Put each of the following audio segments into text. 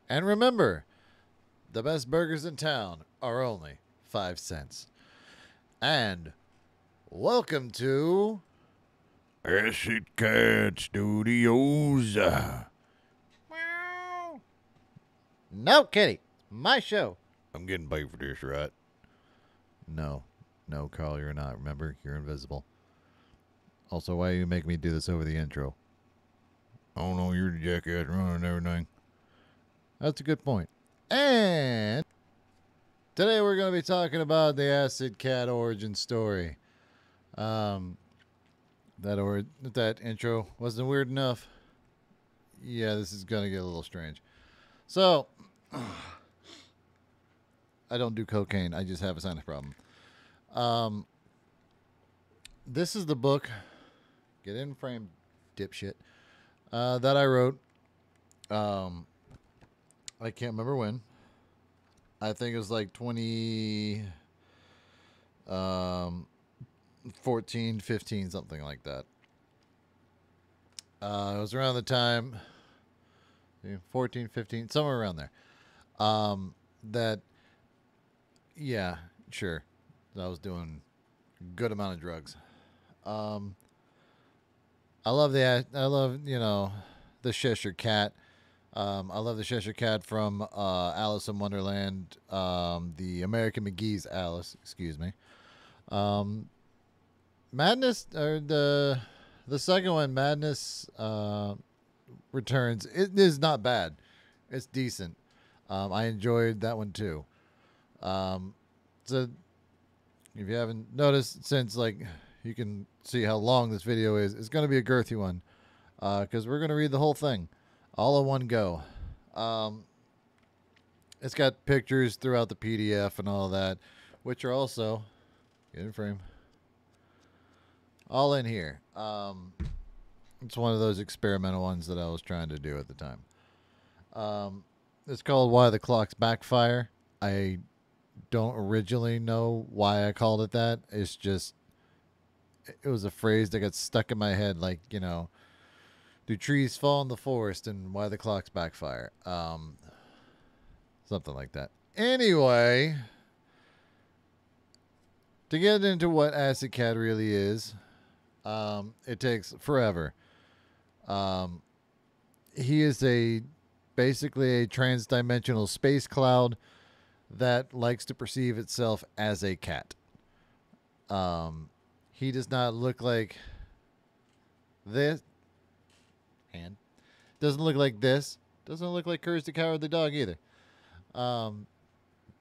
And remember, the best burgers in town are only 5 cents. And welcome to AcidCat Studios. No Kitty, my show. I'm getting paid for this, right? No, no, Carl, you're not. Remember, you're invisible. Also, why you make me do this over the intro? I don't know, you're the jackass running everything. That's a good point. And today we're going to be talking about the AcidCat origin story. That intro wasn't weird enough. Yeah, this is going to get a little strange. So, I don't do cocaine. I just have a sinus problem. This is the book. Get in frame, dipshit. That I wrote. I can't remember when. I think it was like 2014, 15, something like that. It was around the time 14, 15, somewhere around there. That, yeah, sure. I was doing a good amount of drugs. I love the Cheshire Cat. I love the Cheshire Cat from Alice in Wonderland, the American McGee's Alice, excuse me. Madness, or the second one, Madness Returns. It is not bad. It's decent. I enjoyed that one too. So if you haven't noticed, since like you can see how long this video is, it's going to be a girthy one because we're going to read the whole thing all in one go. It's got pictures throughout the PDF and all that, which are also get in frame. All in here. It's one of those experimental ones that I was trying to do at the time. It's called Why the Clocks Backfire. I don't originally know why I called it that. It's just, it was a phrase that got stuck in my head, like, you know, do trees fall in the forest and why the clocks backfire? Something like that. Anyway, to get into what AcidCat really is, it takes forever. He is basically a trans-dimensional space cloud that likes to perceive itself as a cat. He does not look like this. And doesn't look like this. Doesn't look like Courage the Cowardly Dog either.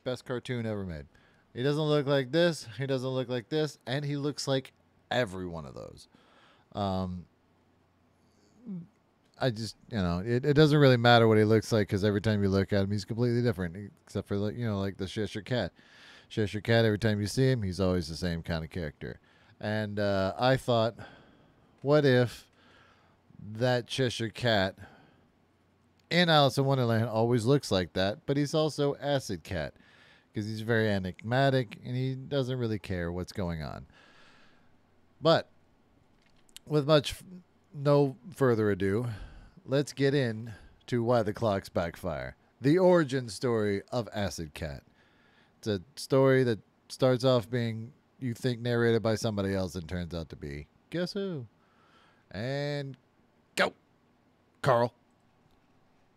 Best cartoon ever made. He doesn't look like this. He doesn't look like this. And he looks like every one of those. I just, you know, it doesn't really matter what he looks like because every time you look at him, he's completely different. Except for, like, you know, like the Cheshire Cat. Cheshire Cat, every time you see him, he's always the same kind of character. And I thought, what if that Cheshire Cat in Alice in Wonderland always looks like that, but he's also AcidCat because he's very enigmatic and he doesn't really care what's going on. But with no further ado, let's get in to Why the Clocks Backfire, the origin story of AcidCat. It's a story that starts off being, you think, narrated by somebody else and turns out to be, guess who? And go, Carl.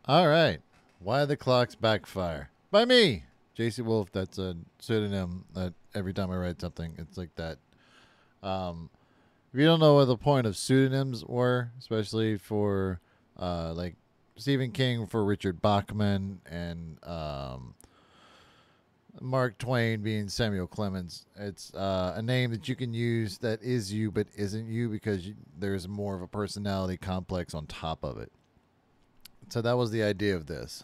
All right. Why the Clocks Backfire by me, JC Wolf. That's a pseudonym that every time I write something, it's like that. If you don't know what the point of pseudonyms were, especially for like Stephen King for Richard Bachman and Mark Twain being Samuel Clemens, it's a name that you can use that is you but isn't you because there's more of a personality complex on top of it. So that was the idea of this.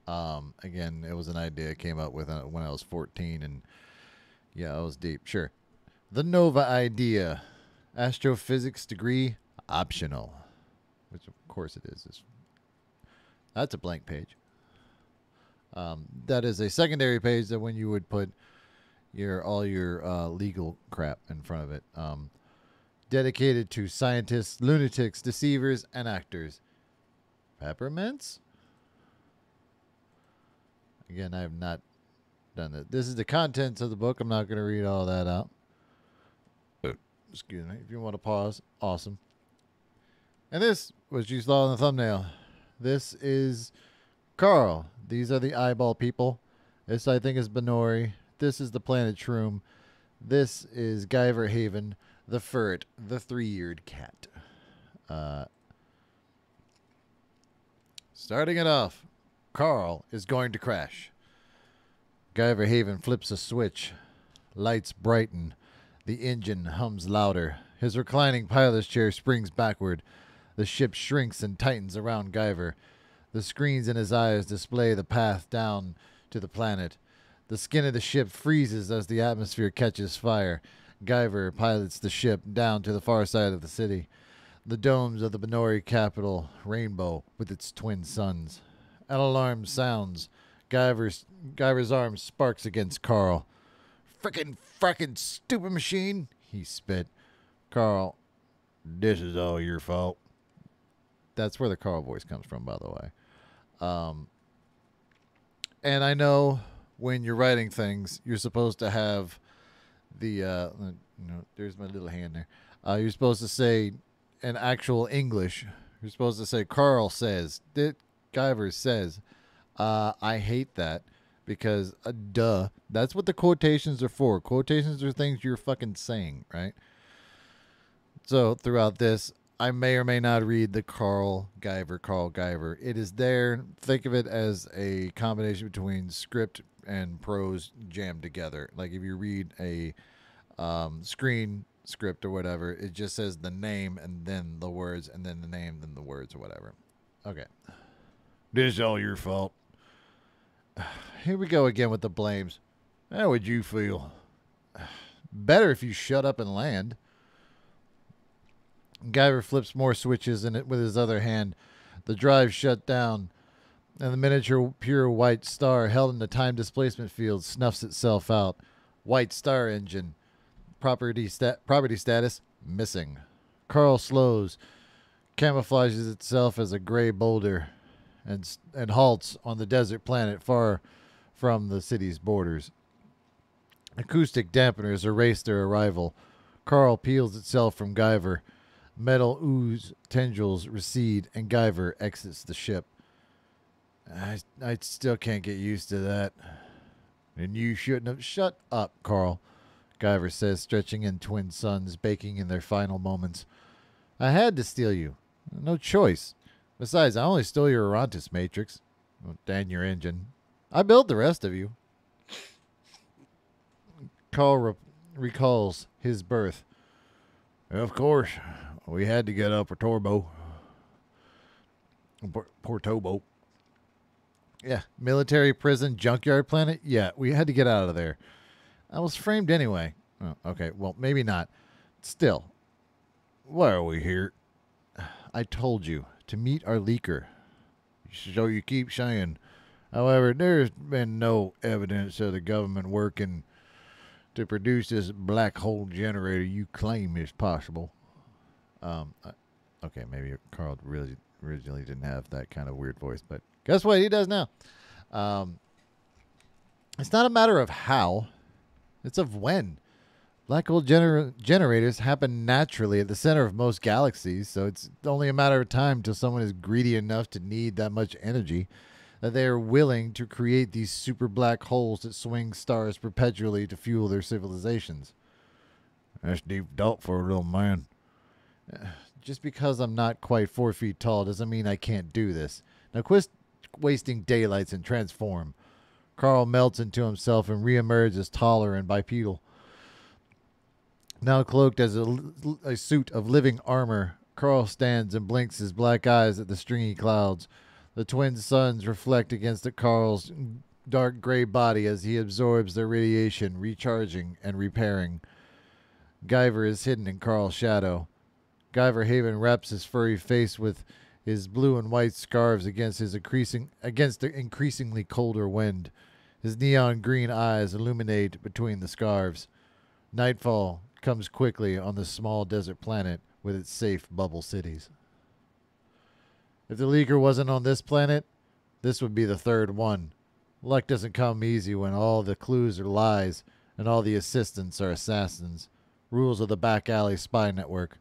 Again, it was an idea I came up with when I was 14, and yeah, I was deep. Sure. The Nova idea. Astrophysics degree optional. Which, of course, it is. That's a blank page. That is a secondary page that when you would put all your legal crap in front of it. Dedicated to scientists, lunatics, deceivers, and actors. Peppermints? Again, I have not done it. This is the contents of the book. I'm not going to read all that out. Excuse me. If you want to pause, awesome. And this, what you saw in the thumbnail, this is K.A.R.L. These are the eyeball people. This, I think, is Benori. This is the planet Shroom. This is Guyver Haven, the ferret, the three-eared cat. Starting it off, K.A.R.L is going to crash. Guyver Haven flips a switch. Lights brighten. The engine hums louder. His reclining pilot's chair springs backward. The ship shrinks and tightens around Guyver. The screens in his eyes display the path down to the planet. The skin of the ship freezes as the atmosphere catches fire. Guyver pilots the ship down to the far side of the city. The domes of the Benori capital rainbow with its twin suns. An alarm sounds. Guyver's arm sparks against K.A.R.L. Frickin' stupid machine, he spit. K.A.R.L. This is all your fault. That's where the K.A.R.L. voice comes from, by the way. And I know when you're writing things, you're supposed to have the, there's my little hand there. You're supposed to say in actual English, you're supposed to say K.A.R.L. says, Guyver says. I hate that because, duh, that's what the quotations are for. Quotations are things you're fucking saying, right? So throughout this, I may or may not read the K.A.R.L. Guyver. It is there. Think of it as a combination between script and prose jammed together. Like if you read a screen script or whatever, it just says the name and then the words and then the name, then the words or whatever. Okay. This is all your fault. Here we go again with the blames. How would you feel? Better if you shut up and land. Guyver flips more switches in it with his other hand. The drive shut down, and the miniature pure white star held in the time displacement field snuffs itself out. White star engine. Property status missing. K.A.R.L slows, camouflages itself as a gray boulder, and halts on the desert planet far from the city's borders. Acoustic dampeners erase their arrival. K.A.R.L peels itself from Guyver. Metal ooze tendrils recede, and Guyver exits the ship. I still can't get used to that. And you shouldn't have. Shut up, K.A.R.L, Guyver says, stretching in twin suns, baking in their final moments. I had to steal you. No choice. Besides, I only stole your Orontis matrix. And your engine. I built the rest of you. K.A.R.L recalls his birth. Of course, we had to get up for Portobo. Yeah, military prison junkyard planet? Yeah, we had to get out of there. I was framed anyway. Oh, okay, well, maybe not. Still. Why are we here? I told you. To meet our leaker. So you keep saying. However, there's been no evidence of the government working to produce this black hole generator you claim is possible. Okay, maybe K.A.R.L really originally didn't have that kind of weird voice, but guess what? He does now. It's not a matter of how. It's of when. Black hole generators happen naturally at the center of most galaxies, so it's only a matter of time till someone is greedy enough to need that much energy that they are willing to create these super black holes that swing stars perpetually to fuel their civilizations. That's deep thought for a little man. Just because I'm not quite 4 feet tall doesn't mean I can't do this. Now quit wasting daylights and transform. K.A.R.L melts into himself and reemerges taller and bipedal. Now cloaked as a suit of living armor, K.A.R.L stands and blinks his black eyes at the stringy clouds. The twin suns reflect against K.A.R.L's dark gray body as he absorbs their radiation, recharging and repairing. Guyver is hidden in K.A.R.L's shadow. Guyver Haven wraps his furry face with his blue and white scarves against the increasingly colder wind. His neon green eyes illuminate between the scarves. Nightfall comes quickly on the small desert planet with its safe bubble cities. If the leaker wasn't on this planet, this would be the third one. Luck doesn't come easy when all the clues are lies and all the assistants are assassins. Rules of the back alley spy network.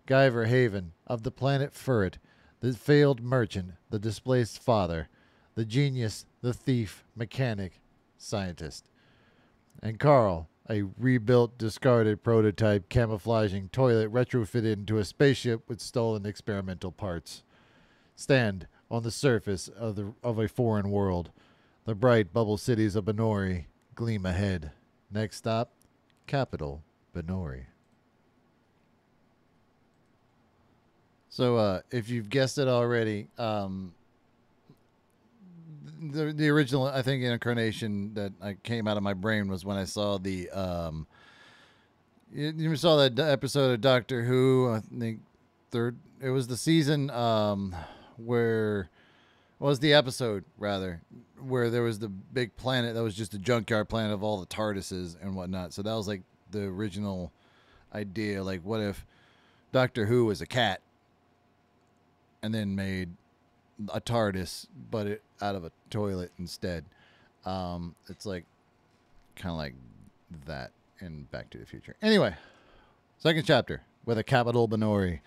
Guyver Haven, of the planet Furret, the failed merchant, the displaced father, the genius, the thief, mechanic, scientist. And K.A.R.L, a rebuilt, discarded prototype camouflaging toilet retrofitted into a spaceship with stolen experimental parts. Stand on the surface of a foreign world. The bright bubble cities of Benori gleam ahead. Next stop, capital, Benori. So, if you've guessed it already, the original, I think, incarnation that I came out of my brain was when I saw the you saw that episode of Doctor Who. I think third. It was the season where was the episode rather where there was the big planet that was just a junkyard planet of all the TARDISes and whatnot. So that was like the original idea. Like, what if Doctor Who was a cat and then made a TARDIS, but it out of a toilet instead? It's like kind of like that in Back to the Future. Anyway, second chapter with a capital Benori.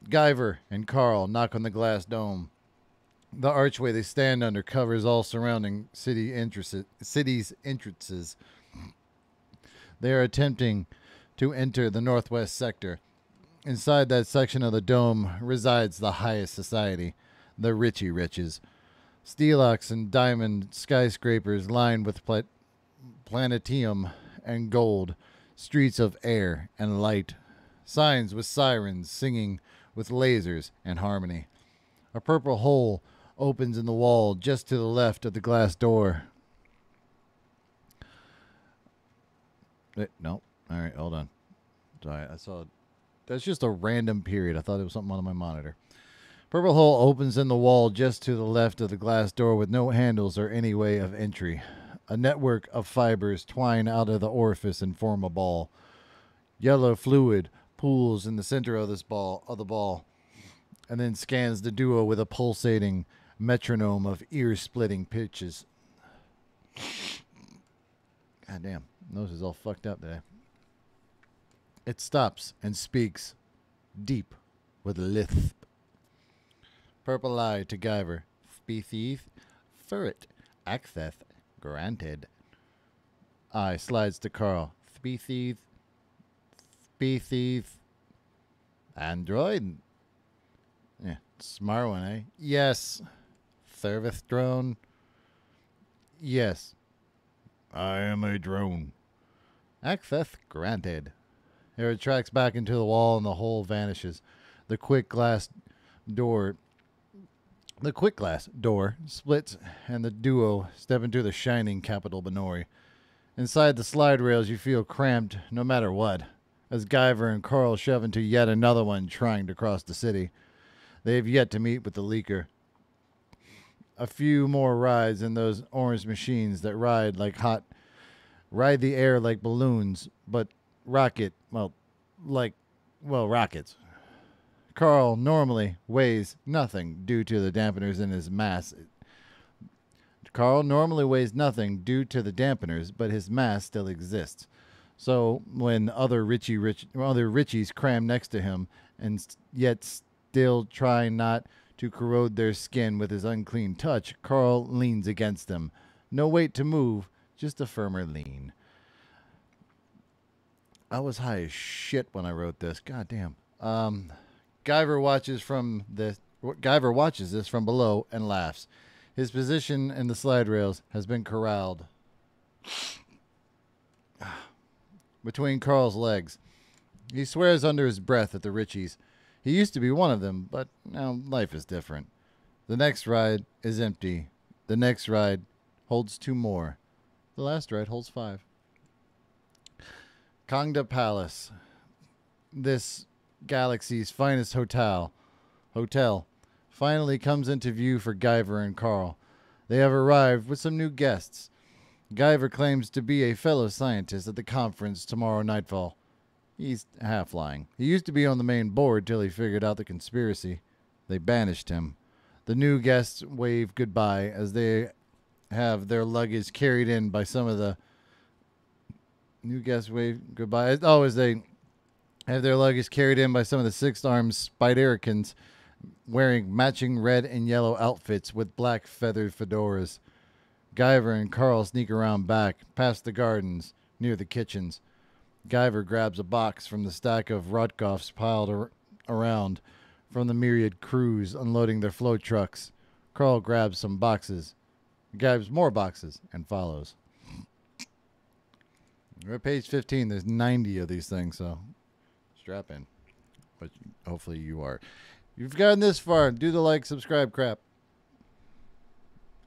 Guyver and K.A.R.L knock on the glass dome. The archway they stand under covers all surrounding city's entrances. They are attempting to enter the northwest sector. Inside that section of the dome resides the highest society, the Richie Riches. Steelocks and diamond skyscrapers lined with planetium and gold, streets of air and light, signs with sirens singing with lasers and harmony. A purple hole opens in the wall just to the left of the glass door. No. All right, hold on. Sorry, I saw. That's just a random period. I thought it was something on my monitor. Purple hole opens in the wall just to the left of the glass door with no handles or any way of entry. A network of fibers twine out of the orifice and form a ball. Yellow fluid pools in the center of the ball, and then scans the duo with a pulsating metronome of ear-splitting pitches. God damn, nose is all fucked up today. It stops and speaks, deep with a lisp. Purple eye to Guyver. Species, ferret, access granted. Eye slides to K.A.R.L. Species, android. Yeah, smart one, eh? Yes. Service drone. Yes. I am a drone. Access granted. It retracts back into the wall and the hole vanishes. The quick glass door splits and the duo step into the shining capital Benori. Inside the slide rails you feel cramped no matter what, as Guyver and K.A.R.L shove into yet another one trying to cross the city. They have yet to meet with the leaker. A few more rides in those orange machines that ride the air like balloons, but rockets. K.A.R.L normally weighs nothing due to the dampeners in his mass. K.A.R.L normally weighs nothing due to the dampeners, but his mass still exists. So when other Richies cram next to him and yet still try not to corrode their skin with his unclean touch, K.A.R.L leans against them. No weight to move, just a firmer lean. I was high as shit when I wrote this. God damn. Guyver watches this from below and laughs. His position in the slide rails has been corralled between K.A.R.L's legs. He swears under his breath at the Richies. He used to be one of them, but now life is different. The next ride is empty. The next ride holds 2 more. The last ride holds 5. KANGDA Palace. This galaxy's finest hotel finally comes into view for Guyver and K.A.R.L. They have arrived with some new guests. Guyver claims to be a fellow scientist at the conference tomorrow nightfall. He's half lying. He used to be on the main board till he figured out the conspiracy. They banished him. The new guests wave goodbye as they have their luggage carried in by some of the new guests wave goodbye. Oh, as they have their luggage carried in by some of the six-armed Spidericans wearing matching red and yellow outfits with black feathered fedoras. Guyver and Carl sneak around back, past the gardens, near the kitchens. Guyver grabs a box from the stack of Rotkoffs piled around from the myriad crews unloading their float trucks. Carl grabs some boxes, grabs more boxes, and follows. We're at page 15. There's 90 of these things, so strap in. But hopefully you are. You've gotten this far. Do the like, subscribe crap.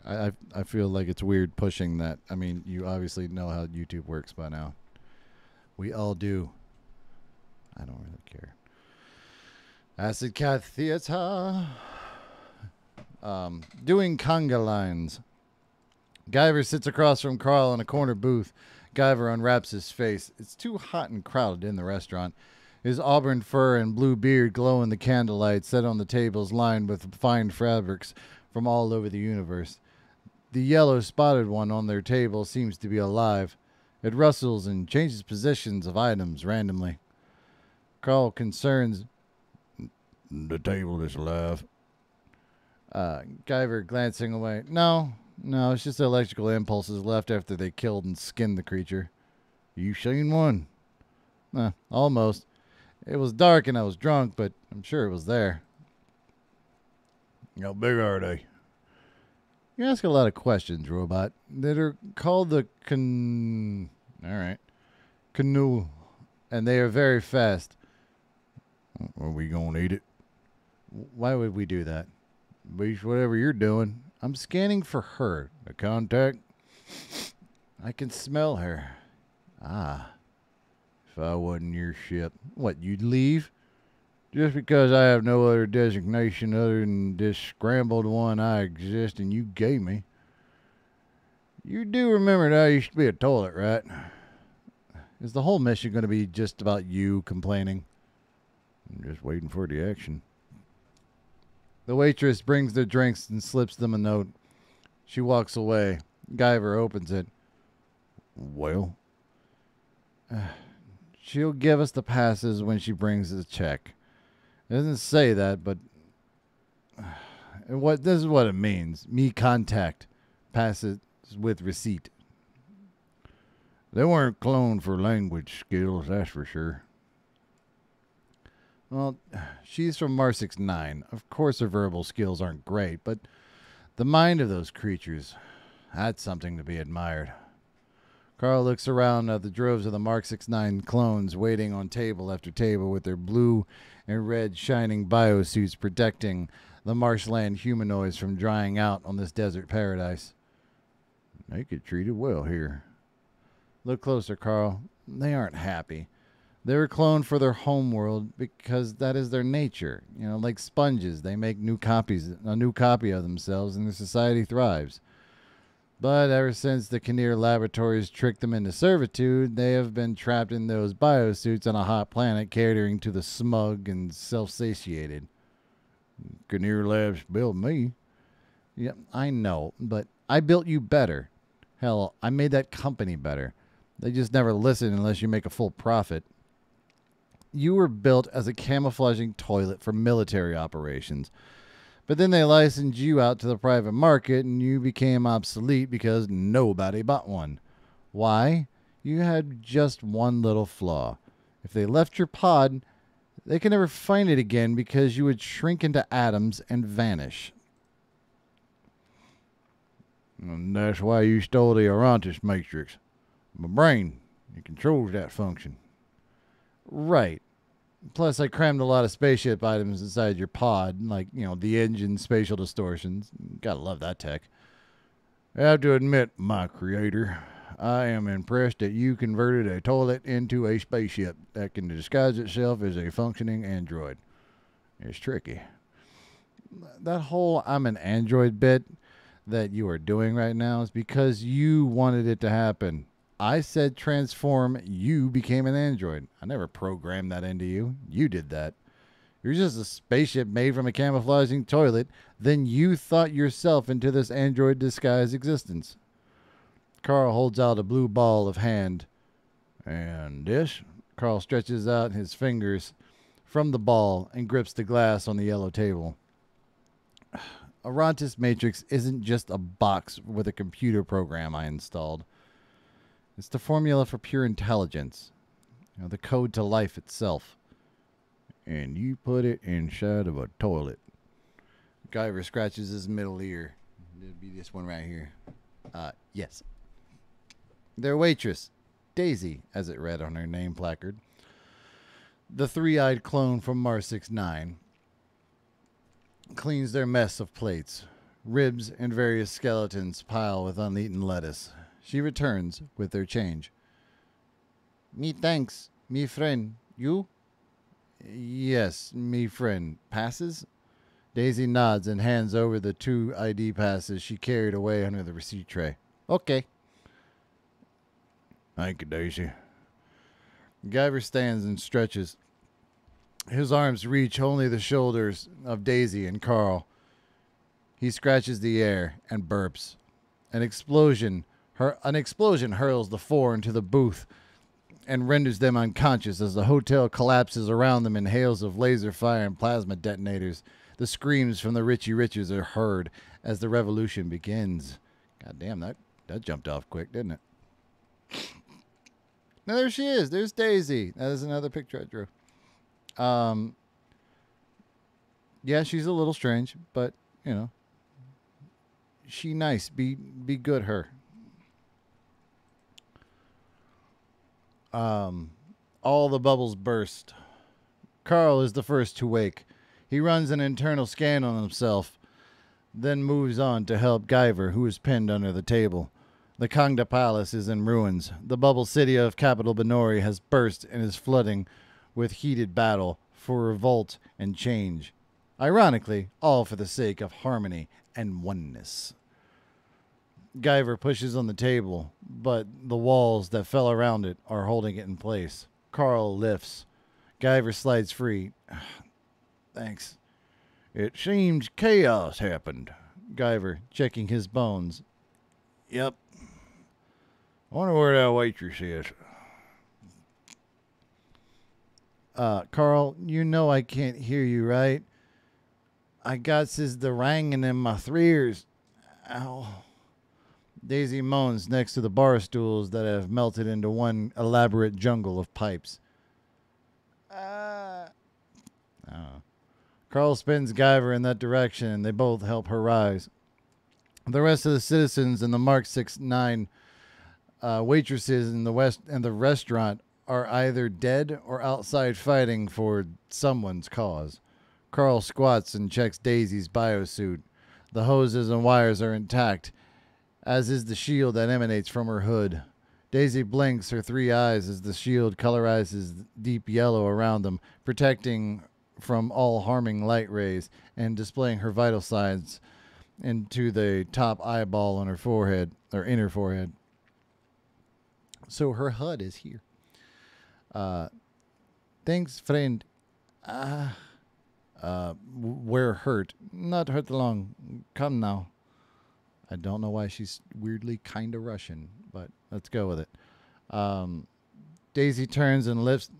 I feel like it's weird pushing that. I mean, you obviously know how YouTube works by now. We all do. I don't really care. AcidCat Theater. Doing conga lines. Guyver sits across from Carl in a corner booth. Guyver unwraps his face. It's too hot and crowded in the restaurant. His auburn fur and blue beard glow in the candlelight set on the tables lined with fine fabrics from all over the universe. The yellow spotted one on their table seems to be alive. It rustles and changes positions of items randomly. Carl concerns The table is alive. Guyver glancing away. No, it's just electrical impulses left after they killed and skinned the creature. You seen one? Almost. It was dark and I was drunk, but I'm sure it was there. How big are they? You ask a lot of questions, robot. That are called the canoe, and they are very fast. Are we gonna eat it? Why would we do that? Beast, whatever you're doing. I'm scanning for her. A contact? I can smell her. Ah. If I wasn't your ship. What, you'd leave? Just because I have no other designation other than this scrambled one I exist and you gave me. You do remember that I used to be a toilet, right? Is the whole mission going to be just about you complaining? I'm just waiting for the action. The waitress brings their drinks and slips them a note. She walks away. Guyver opens it. Well? She'll give us the passes when she brings the check. It doesn't say that, but this is what it means. Me contact. Passes with receipt. They weren't cloned for language skills, that's for sure. Well, she's from Marsix 9. Of course her verbal skills aren't great, but the mind of those creatures, that's something to be admired. Carl looks around at the droves of the Mark 69 clones waiting on table after table with their blue and red shining biosuits protecting the marshland humanoids from drying out on this desert paradise. They get treated well here. Look closer, Carl. They aren't happy. They were cloned for their home world because that is their nature. You know, like sponges, they make a new copy of themselves and their society thrives. But ever since the K.A.R.L laboratories tricked them into servitude, they have been trapped in those biosuits on a hot planet catering to the smug and self-satiated. K.A.R.L labs built me. Yeah, I know, but I built you better. Hell, I made that company better. They just never listen unless you make a full profit. You were built as a camouflaging toilet for military operations. But then they licensed you out to the private market and you became obsolete because nobody bought one. Why? You had just one little flaw. If they left your pod, they can never find it again because you would shrink into atoms and vanish. And that's why you stole the Orontis matrix. My brain, it controls that function. Right. Plus, I crammed a lot of spaceship items inside your pod, like, the engine, spatial distortions. Gotta love that tech. I have to admit, my creator, I am impressed that you converted a toilet into a spaceship that can disguise itself as a functioning android. It's tricky. That whole I'm an android bit that you are doing right now is because you wanted it to happen. I said transform, you became an android. I never programmed that into you. You did that. You're just a spaceship made from a camouflaging toilet. Then you thought yourself into this android disguised existence. K.A.R.L holds out a blue ball of hand. And this? K.A.R.L stretches out his fingers from the ball and grips the glass on the yellow table. Arantis Matrix isn't just a box with a computer program I installed. It's the formula for pure intelligence. The code to life itself. And you put it inside of a toilet. Guyver scratches his middle ear. It'd be this one right here. Yes. Their waitress, Daisy, as it read on her name placard. The three-eyed clone from Mars 69. Cleans their mess of plates. Ribs and various skeletons pile with uneaten lettuce. She returns with their change. Me thanks, me friend. You? Yes, me friend. Passes? Daisy nods and hands over the 2 ID passes she carried away under the receipt tray. Okay. Thank you, Daisy. Guyver stands and stretches. His arms reach only the shoulders of Daisy and K.A.R.L. He scratches the air and burps. An explosion hurls the four into the booth and renders them unconscious as the hotel collapses around them in hails of laser fire and plasma detonators. The screams from the Richie Riches are heard as the revolution begins. God damn, that jumped off quick, didn't it? Now there she is. There's Daisy. That is another picture I drew. Yeah, she's a little strange, but she nice. Be good her. All the bubbles burst. K.A.R.L is the first to wake. He runs an internal scan on himself, then moves on to help Guyver, who is pinned under the table. The KANGDA Palace is in ruins. The bubble city of capital Benori has burst and is flooding with heated battle for revolt and change. Ironically, all for the sake of harmony and oneness. Guyver pushes on the table, but the walls that fell around it are holding it in place. K.A.R.L lifts. Guyver slides free. Thanks. It seems chaos happened. Guyver, checking his bones. Yep. I wonder where that waitress is. K.A.R.L, you know I can't hear you, right? I got the ringing in my ears. Ow. Daisy moans next to the bar stools that have melted into one elaborate jungle of pipes. K.A.R.L spins Guyver in that direction, and they both help her rise. The rest of the citizens and the Mark 69 waitresses in the west and the restaurant are either dead or outside fighting for someone's cause. K.A.R.L squats and checks Daisy's biosuit. The hoses and wires are intact, as is the shield that emanates from her hood. Daisy blinks her 3 eyes as the shield colorizes deep yellow around them, protecting from all harming light rays and displaying her vital signs into the top eyeball on her forehead, or inner forehead. So her HUD is here. Thanks, friend. We're hurt. Not hurt long. Come now. I don't know why she's weirdly kind of Russian, but let's go with it. Daisy turns and lifts,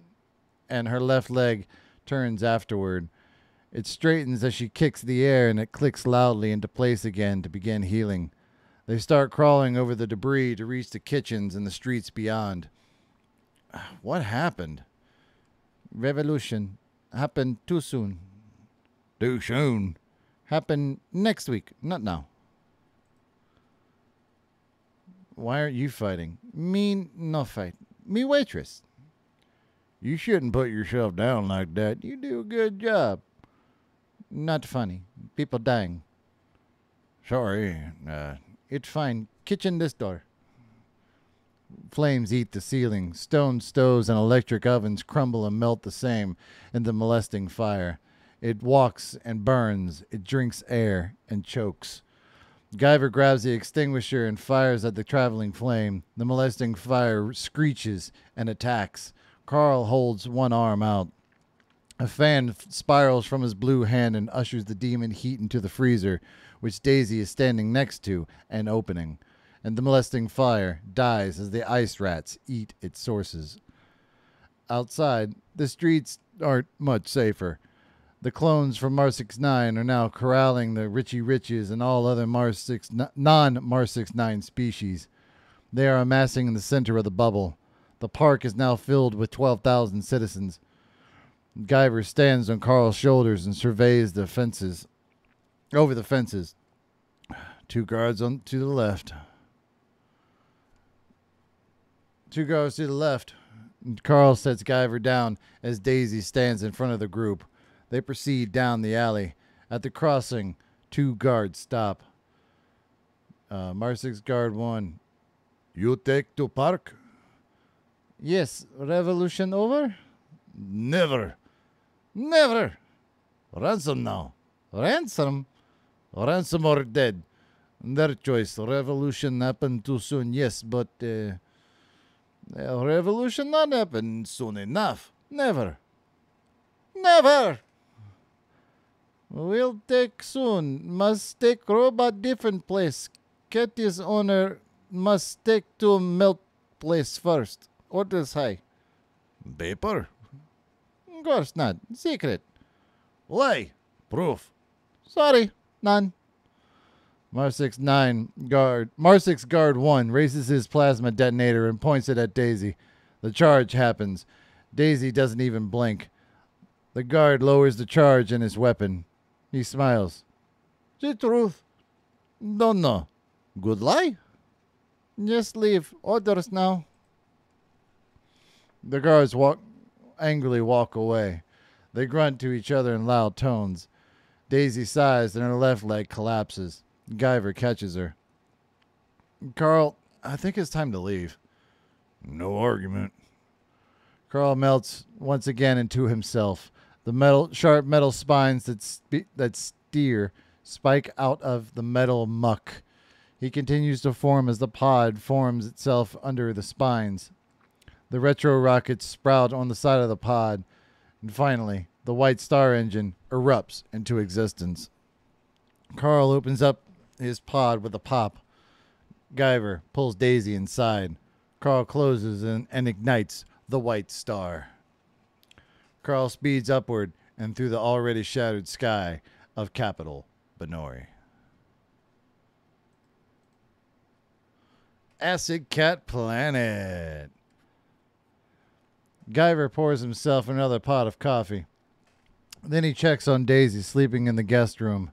and her left leg turns afterward. It straightens as she kicks the air, and it clicks loudly into place again to begin healing. They start crawling over the debris to reach the kitchens and the streets beyond. What happened? Revolution. Happened too soon. Too soon? Happen next week, not now. Why aren't you fighting? Me no fight. Me waitress. You shouldn't put yourself down like that. You do a good job. Not funny. People dying. Sorry. It's fine. Kitchen this door. Flames eat the ceiling. Stone stoves and electric ovens crumble and melt the same in the molesting fire. It walks and burns. It drinks air and chokes. Guyver grabs the extinguisher and fires at the traveling flame. The molesting fire screeches and attacks. K.A.R.L holds one arm out. A fan spirals from his blue hand and ushers the demon heat into the freezer, which Daisy is standing next to and opening. And the molesting fire dies as the ice rats eat its sources. Outside, the streets aren't much safer. The clones from Mars 69 are now corralling the Richie Riches and all other non-Mars 69 species. They are amassing in the center of the bubble. The park is now filled with 12,000 citizens. Guyver stands on Carl's shoulders and surveys the fences. Over the fences. 2 guards to the left. 2 guards to the left. Carl sets Guyver down as Daisy stands in front of the group. They proceed down the alley. At the crossing, 2 guards stop. Marsix Guard 1. You take to park? Yes. Revolution over? Never. Never. Ransom now. Ransom? Ransom or dead. Their choice. Revolution happened too soon, yes, but revolution not happen soon enough. Never. Never. We'll take soon. Must take robot different place. Katie's owner must take to melt place first. Orders high. Paper? Of course not. Secret. Lie. Proof. Sorry. None. Marsix Guard 1 raises his plasma detonator and points it at Daisy. The charge happens. Daisy doesn't even blink. The guard lowers the charge in his weapon. He smiles. The truth. Don't know. Good lie? Just leave. Orders now. The guards angrily walk away. They grunt to each other in loud tones. Daisy sighs and her left leg collapses. Guyver catches her. Carl, I think it's time to leave. No argument. Carl melts once again into himself. The sharp metal spines that steer spike out of the metal muck. He continues to form as the pod forms itself under the spines. The retro rockets sprout on the side of the pod, and finally, the White Star engine erupts into existence. Carl opens up his pod with a pop. Guyver pulls Daisy inside. Carl closes and ignites the White Star. Carl speeds upward and through the already shadowed sky of Capital Benori. AcidCat Planet. Guyver pours himself another pot of coffee. Then he checks on Daisy sleeping in the guest room.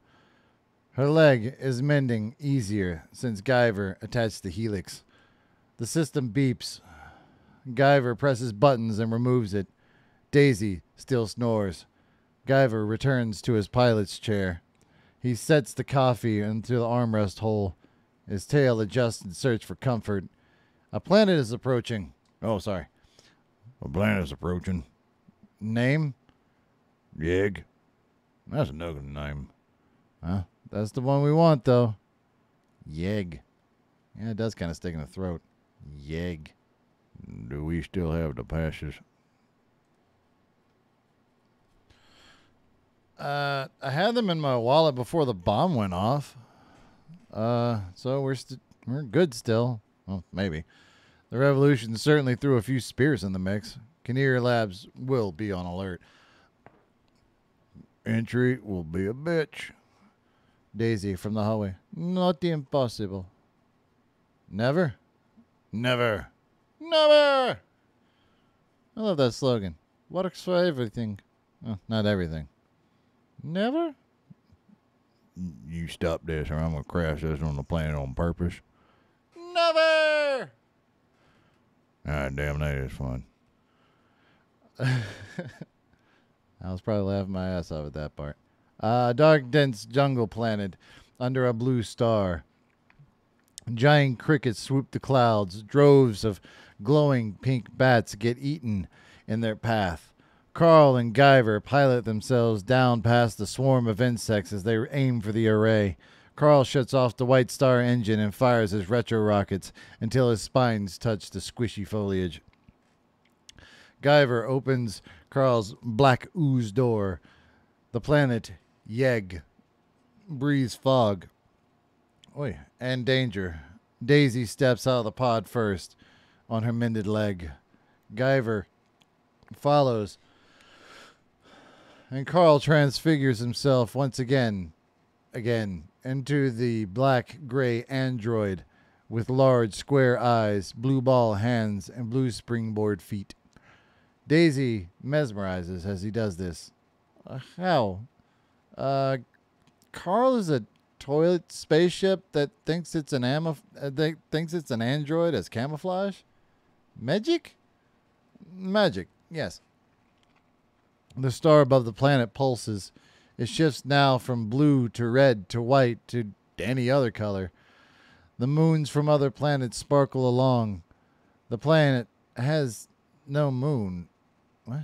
Her leg is mending easier since Guyver attached the helix. The system beeps. Guyver presses buttons and removes it. Daisy still snores. Guyver returns to his pilot's chair. He sets the coffee into the armrest hole. His tail adjusts in search for comfort. A planet is approaching. Oh, sorry. A planet's approaching. Name? Yeg. That's another name. Huh? That's the one we want, though. Yeg. Yeah, it does kind of stick in the throat. Yeg. Do we still have the passes? I had them in my wallet before the bomb went off. So we're good still. Well, maybe. The revolution certainly threw a few spears in the mix. K.A.R.L Labs will be on alert. Entry will be a bitch. Daisy from the hallway. Not impossible. Never? Never. Never! I love that slogan. Works for everything. Well, not everything. Never? You stop this or I'm going to crash this on the planet on purpose. Never! Ah, damn, that is fun. I was probably laughing my ass off at that part. Dark, dense jungle planet under a blue star. Giant crickets swoop the clouds. Droves of glowing pink bats get eaten in their path. Carl and Guyver pilot themselves down past the swarm of insects as they aim for the array. Carl shuts off the White Star engine and fires his retro rockets until his spines touch the squishy foliage. Guyver opens K.A.R.L's black ooze door. The planet Yeg breathes fog. Oi, and danger. Daisy steps out of the pod first on her mended leg. Guyver follows, and K.A.R.L transfigures himself once again, into the black-gray android with large square eyes, blue ball hands, and blue springboard feet. Daisy mesmerizes as he does this. How? K.A.R.L is a toilet spaceship that thinks it's an android as camouflage? Magic? Magic, yes. The star above the planet pulses. It shifts now from blue to red to white to any other color. The moons from other planets sparkle along. The planet has no moon. What?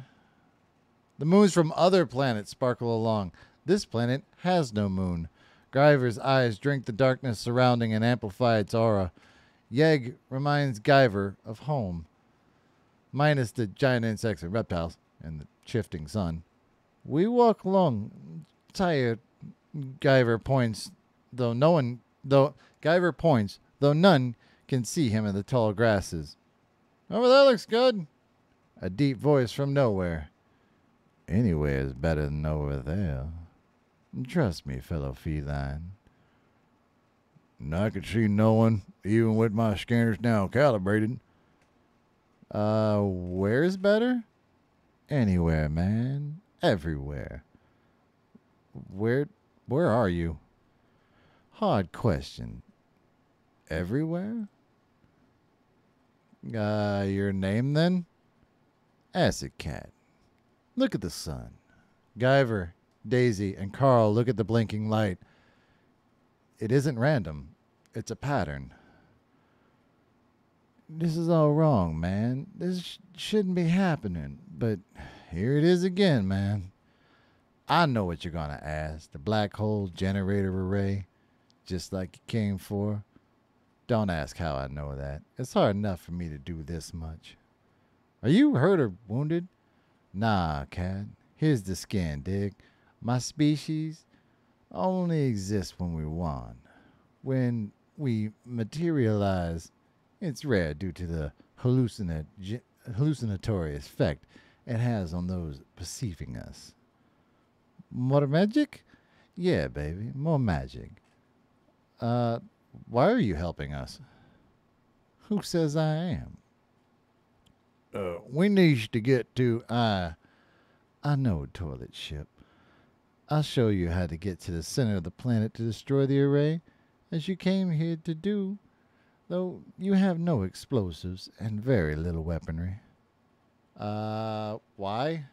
The moons from other planets sparkle along. This planet has no moon. Guyver's eyes drink the darkness surrounding and amplify its aura. Yeg reminds Guyver of home, minus the giant insects and reptiles and the shifting sun. We walk along, tired. Guyver points, though none can see him in the tall grasses. Over there looks good. A deep voice from nowhere. Anywhere is better than over there. Trust me, fellow feline. And I can see no one, even with my scanners now calibrated. Where's better? Anywhere, man. Everywhere. Where are you? Hard question. Everywhere? Your name then? AcidCat. Look at the sun. Guyver, Daisy, and K.A.R.L look at the blinking light. It isn't random. It's a pattern. This is all wrong, man. This shouldn't be happening. But here it is again, man. I know what you're going to ask. The black hole generator array, just like you came for. Don't ask how I know that. It's hard enough for me to do this much. Are you hurt or wounded? Nah, Cat. Here's the skin, dig. My species only exists when we want. When we materialize, it's rare due to the hallucinatory effect it has on those perceiving us. More magic? Yeah, baby, more magic. Why are you helping us? Who says I am? We need to get to I know, toilet ship. I'll show you how to get to the center of the planet to destroy the array, as you came here to do, though you have no explosives and very little weaponry. Why?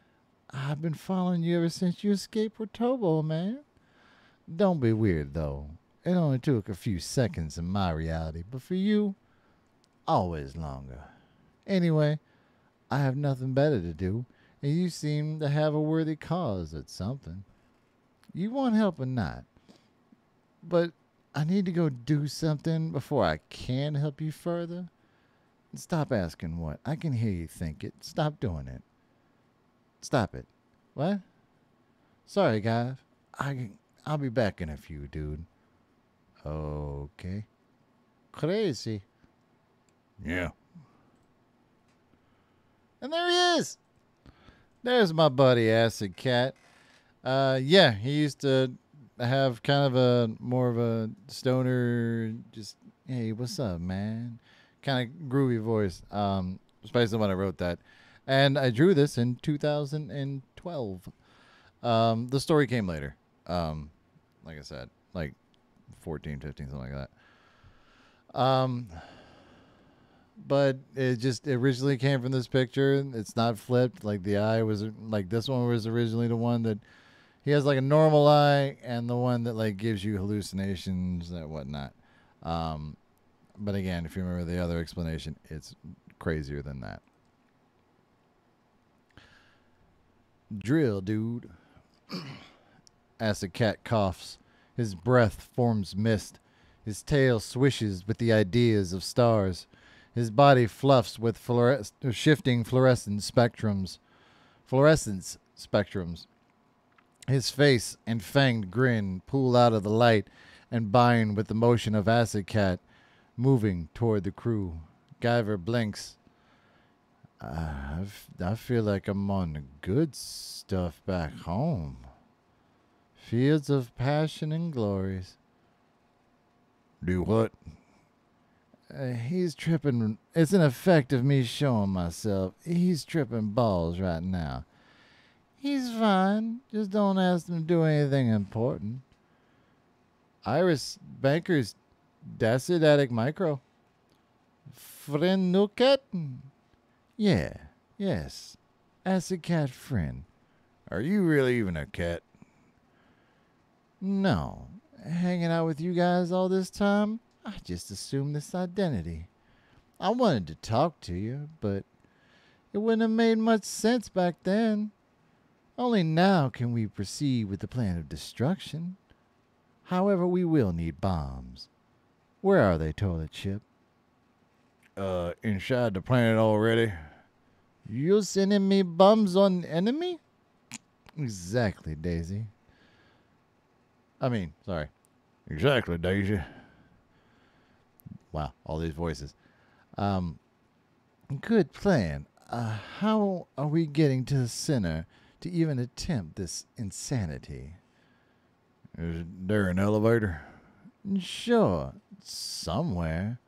I've been following you ever since you escaped Portobo, man. Don't be weird, though. It only took a few seconds in my reality, but for you, always longer. Anyway, I have nothing better to do, and you seem to have a worthy cause at something. You want help or not, but I need to go do something before I can help you further. Stop asking what. I can hear you think it. Stop doing it. Stop it. What? Sorry, guys. I'll be back in a few, dude. Okay. Crazy. Yeah. And there he is. There's my buddy AcidCat. Yeah, he used to have kind of a more of a stoner, just, hey, what's up, man? Kind of groovy voice. Especially when I wrote that. And I drew this in 2012. The story came later. Like I said, like 14, 15, something like that. But it just originally came from this picture. It's not flipped. Like the eye was like this one was originally the one that he has like a normal eye and the one that like gives you hallucinations and whatnot. But again, if you remember the other explanation, it's crazier than that. Drill, dude. AcidCat coughs. His breath forms mist. His tail swishes with the ideas of stars. His body fluffs with shifting fluorescence spectrums. His face and fanged grin pull out of the light and bind with the motion of AcidCat moving toward the crew. Guyver blinks. I feel like I'm on the good stuff back home. Fields of passion and glories. Do what? He's tripping. It's an effect of me showing myself. He's tripping balls right now. He's fine. Just don't ask him to do anything important. Iris Banker's Dacidatic Micro. Friend Nuket? Yeah, yes. AcidCat friend. Are you really even a cat? No. Hanging out with you guys all this time? I just assumed this identity. I wanted to talk to you, but it wouldn't have made much sense back then. Only now can we proceed with the plan of destruction. However, we will need bombs. Where are they, Toilet Ship? Inside the planet already? You sending me bombs on enemy? Exactly, Daisy. Sorry. Exactly, Daisy. Wow, all these voices. Good plan. How are we getting to the center to even attempt this insanity? Is there an elevator? Sure, somewhere.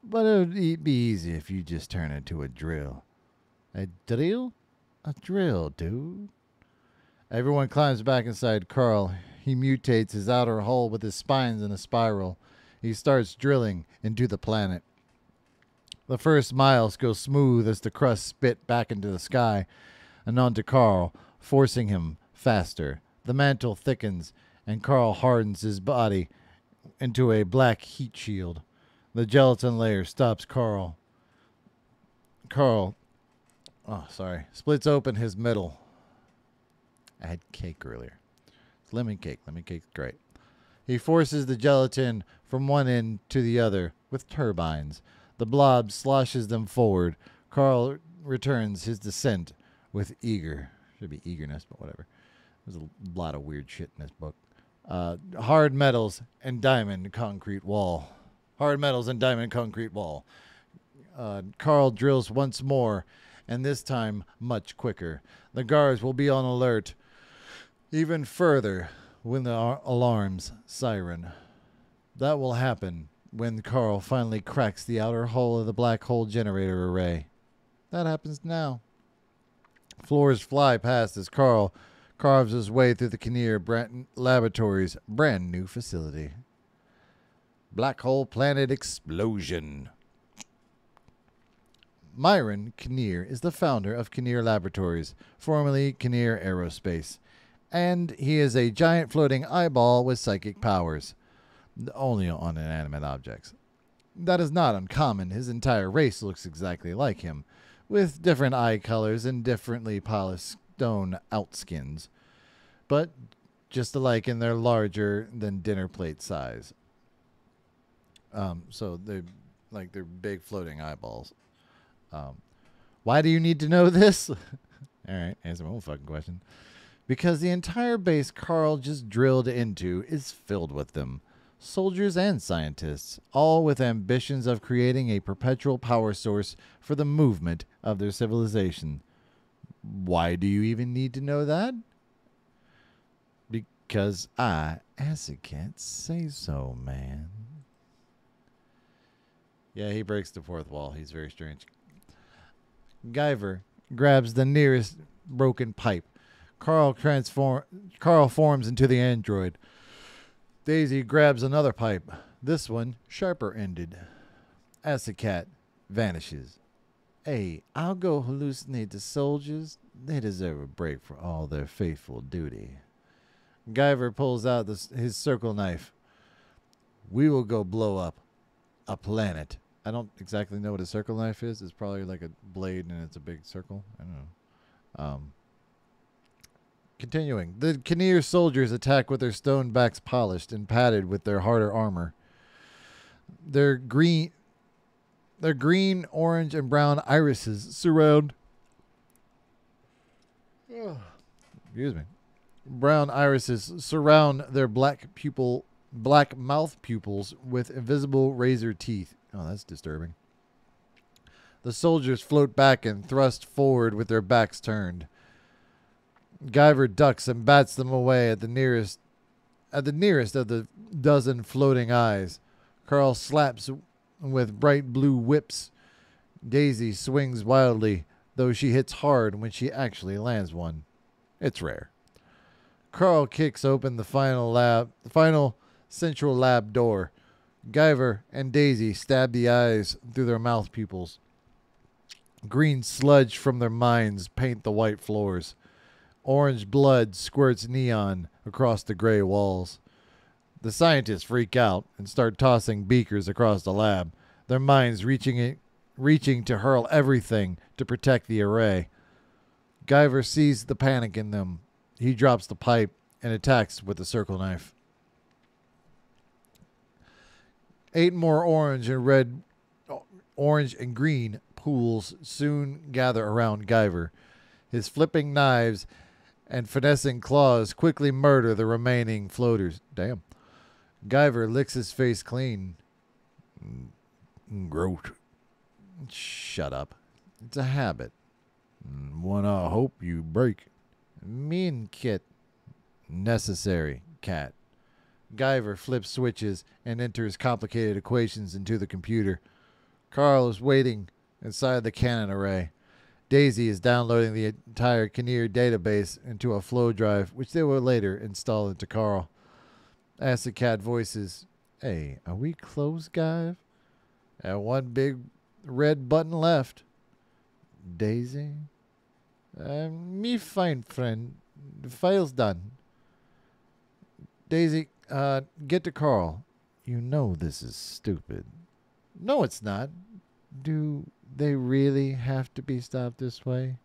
But it would be easy if you just turn it into a drill. A drill? A drill, dude. Everyone climbs back inside K.A.R.L. He mutates his outer hull with his spines in a spiral. He starts drilling into the planet. The first miles go smooth as the crust spit back into the sky and onto K.A.R.L., forcing him faster. The mantle thickens, and K.A.R.L. hardens his body into a black heat shield. The gelatin layer stops K.A.R.L. Splits open his middle. I had cake earlier. It's lemon cake. Lemon cake's great. He forces the gelatin from one end to the other with turbines. The blob sloshes them forward. K.A.R.L. returns his descent with should be eagerness, but whatever. There's a lot of weird shit in this book. Hard metals and diamond concrete wall. Hard metals and diamond concrete wall. K.A.R.L. drills once more, and this time much quicker. The guards will be on alert even further when the alarms siren. That will happen when K.A.R.L. finally cracks the outer hull of the black hole generator array. That happens now. Floors fly past as K.A.R.L. carves his way through the K.A.R.L. Laboratories' brand new facility. Black hole planet explosion. Myron K.A.R.L. is the founder of K.A.R.L. Laboratories, formerly K.A.R.L. Aerospace, and he is a giant floating eyeball with psychic powers, only on inanimate objects. That is not uncommon. His entire race looks exactly like him, with different eye colors and differently polished stone outskins, but just alike in their larger than dinner plate size. So they're big floating eyeballs. Why do you need to know this? All right, answer my own fucking question. Because the entire base K.A.R.L. just drilled into is filled with them. Soldiers and scientists, all with ambitions of creating a perpetual power source for the movement of their civilization. Why do you even need to know that? Because I, AcidCat, say so, man. Yeah, he breaks the fourth wall. He's very strange. Guyver grabs the nearest broken pipe. K.A.R.L. forms into the android. Daisy grabs another pipe. This one sharper ended. AcidCat vanishes. Hey, I'll go hallucinate the soldiers. They deserve a break for all their faithful duty. Guyver pulls out his circle knife. We will go blow up a planet. I don't exactly know what a circle knife is. It's probably like a blade and it's a big circle. I don't know. Continuing. The K.A.R.L. soldiers attack with their stone backs polished and padded with their harder armor. Their green Their green, orange, and brown irises surround. Excuse me. Brown irises surround their black mouth pupils with invisible razor teeth. Oh, that's disturbing. The soldiers float back and thrust forward with their backs turned. Guyver ducks and bats them away at the nearest of the dozen floating eyes. K.A.R.L slaps with bright blue whips. Daisy swings wildly, though she hits hard when she actually lands one. It's rare. K.A.R.L kicks open the final central lab door. Guyver and Daisy stab the eyes through their mouth pupils. Green sludge from their minds paint the white floors. Orange blood squirts neon across the gray walls. The scientists freak out and start tossing beakers across the lab, their minds reaching to hurl everything to protect the array. Guyver sees the panic in them. He drops the pipe and attacks with the circle knife. 8 more orange and green pools soon gather around Guyver. His flipping knives and finessing claws quickly murder the remaining floaters. Damn. Guyver licks his face clean. Gross. Shut up. It's a habit. One I hope you break. Mean kit. Necessary, cat. Guyver flips switches and enters complicated equations into the computer. K.A.R.L is waiting inside the cannon array. Daisy is downloading the entire K.A.R.L database into a flow drive, which they will later install into K.A.R.L. AcidCat voices, "Hey, are we close, Guyver? One big red button left." Daisy? Me fine, friend. The file's done. Daisy, get to K.A.R.L. You know this is stupid. No, it's not. Do they really have to be stopped this way?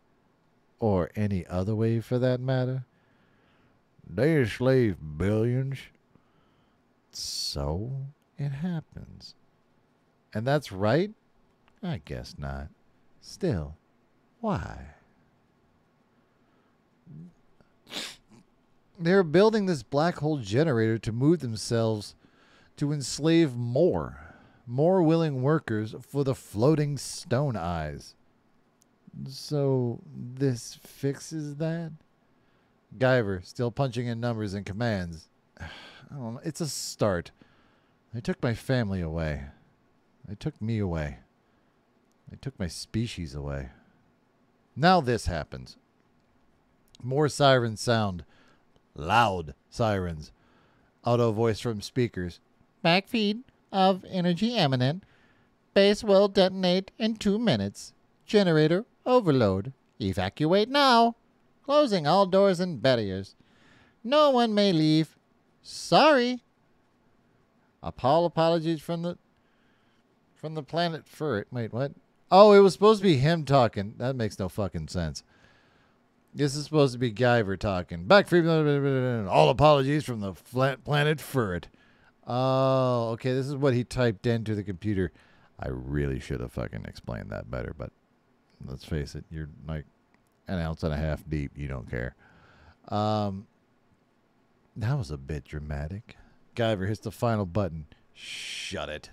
Or any other way for that matter? They enslave billions. So it happens. And that's right? I guess not. Still, why? They're building this black hole generator to move themselves to enslave more willing workers for the floating stone eyes. So this fixes that? Guyver, still punching in numbers and commands. I don't know. It's a start. They took my family away. They took me away. They took my species away. Now this happens. More sirens sound. Loud sirens. Auto voice from speakers. Backfeed of energy eminent. Base will detonate in 2 minutes. Generator overload. Evacuate now. Closing all doors and barriers. No one may leave. Sorry. Apologies from the planet Fur. Wait, what? Oh, it was supposed to be him talking. That makes no fucking sense. This is supposed to be Guyver talking. Back from all apologies from the planet Furret. Oh, okay. This is what he typed into the computer. I really should have fucking explained that better, but let's face it, you're like an ounce and a half deep. You don't care. That was a bit dramatic. Guyver hits the final button. Shut it.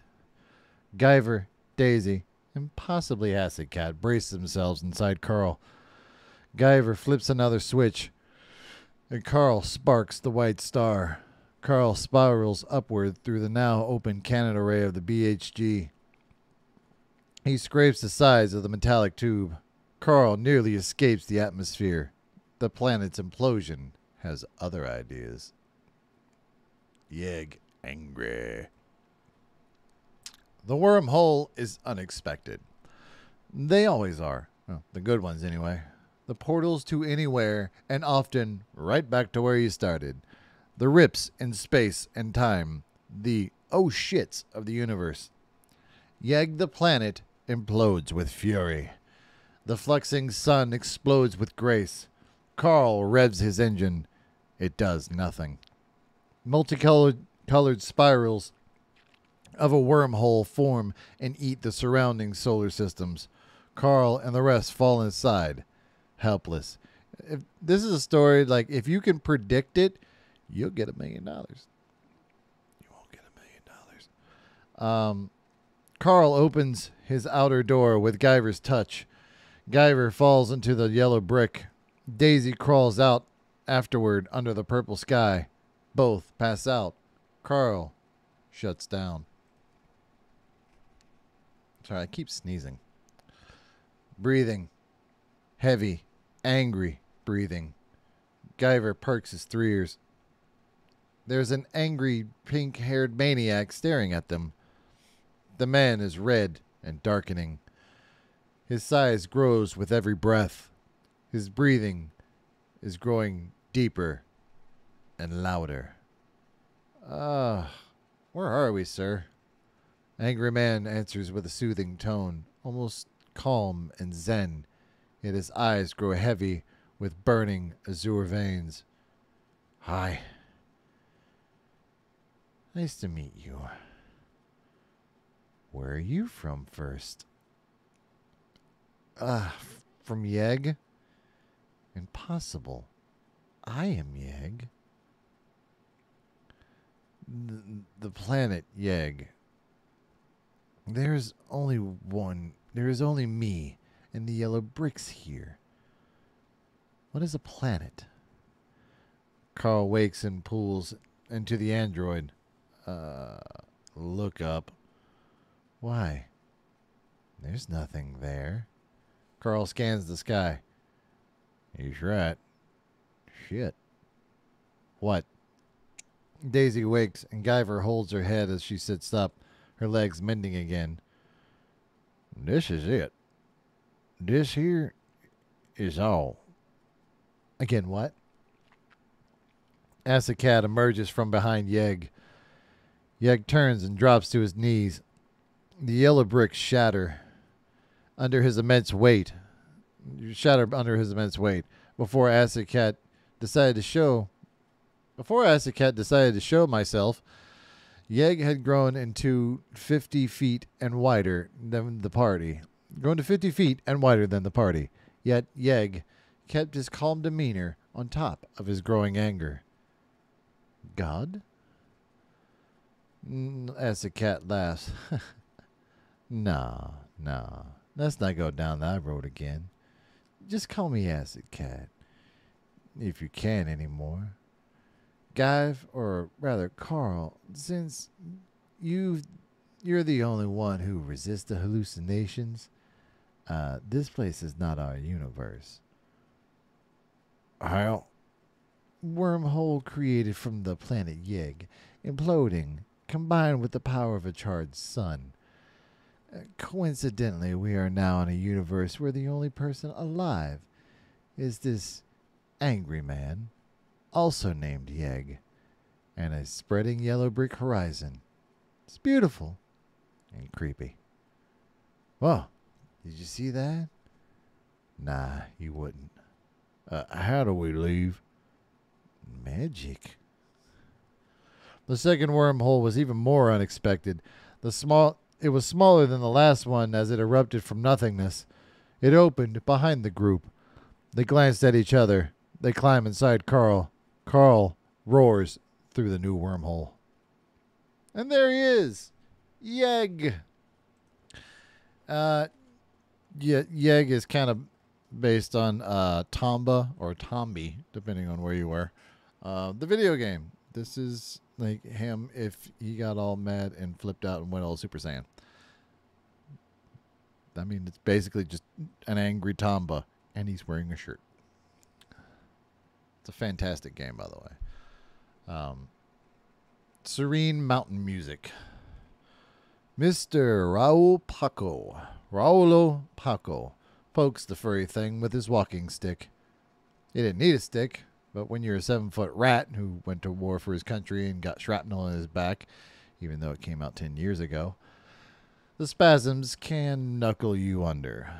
Guyver, Daisy, and possibly AcidCat brace themselves inside K.A.R.L. Guyver flips another switch, and K.A.R.L sparks the white star. K.A.R.L spirals upward through the now open cannon array of the BHG. He scrapes the sides of the metallic tube. K.A.R.L nearly escapes the atmosphere. The planet's implosion has other ideas. Yeg angry. The wormhole is unexpected. They always are. Well, the good ones anyway. The portals to anywhere, and often right back to where you started. The rips in space and time. The oh shits of the universe. Yeg the planet implodes with fury. The fluxing sun explodes with grace. K.A.R.L revs his engine. It does nothing. Multicolored spirals of a wormhole form and eat the surrounding solar systems. K.A.R.L and the rest fall inside, helpless. If this is a story like if you can predict it, you'll get $1 million. You won't get $1 million. K.A.R.L opens his outer door with Guyver's touch. Guyver falls into the yellow brick. Daisy crawls out afterward under the purple sky. Both pass out. K.A.R.L shuts down. Sorry, I keep sneezing. Breathing. Heavy. Angry breathing. Guyver perks his 3 ears. There's an angry, pink-haired maniac staring at them. The man is red and darkening. His size grows with every breath. His breathing is growing deeper and louder. Where are we, sir? Angry man answers with a soothing tone, almost calm and zen, yet his eyes grow heavy with burning azure veins. Hi. Nice to meet you. Where are you from first? From Yeg? Impossible. I am Yeg. The planet Yeg. There is only me and the yellow bricks here. What is a planet? K.A.R.L wakes and pulls into the android. Look up. Why? There's nothing there. K.A.R.L scans the sky. He's right. Shit. What? Daisy wakes and Guyver holds her head as she sits up, her legs mending again. This is it. This here is all. Again, what? AcidCat emerges from behind Yeg. Yeg turns and drops to his knees. The yellow bricks shatter under his immense weight. Before AcidCat decided to show myself, Yeg had grown into 50 feet and wider than the party. Yet Yeg kept his calm demeanor on top of his growing anger. God? AcidCat laughs. No. Let's not go down that road again. Just call me AcidCat. If you can anymore. Guyve, or rather K.A.R.L, since you're the only one who resists the hallucinations, this place is not our universe. How? Wormhole created from the planet Yeg, imploding, combined with the power of a charged sun. Coincidentally, we are now in a universe where the only person alive is this angry man, also named Yeg, and a spreading yellow brick horizon. It's beautiful and creepy. Whoa, did you see that? Nah, you wouldn't. How do we leave? Magic. The second wormhole was even more unexpected. It was smaller than the last one as it erupted from nothingness. It opened behind the group. They glanced at each other. They climb inside K.A.R.L. K.A.R.L roars through the new wormhole. And there he is. Yeg. Yeg is kind of based on Tomba or Tombi, depending on where you were. The video game. This is like him if he got all mad and flipped out and went all Super Saiyan. I mean, it's basically just an angry Tomba, and he's wearing a shirt. It's a fantastic game, by the way. Serene Mountain Music. Mr. Raulo Paco pokes the furry thing with his walking stick. He didn't need a stick, but when you're a 7-foot rat who went to war for his country and got shrapnel in his back, even though it came out 10 years ago, the spasms can knuckle you under.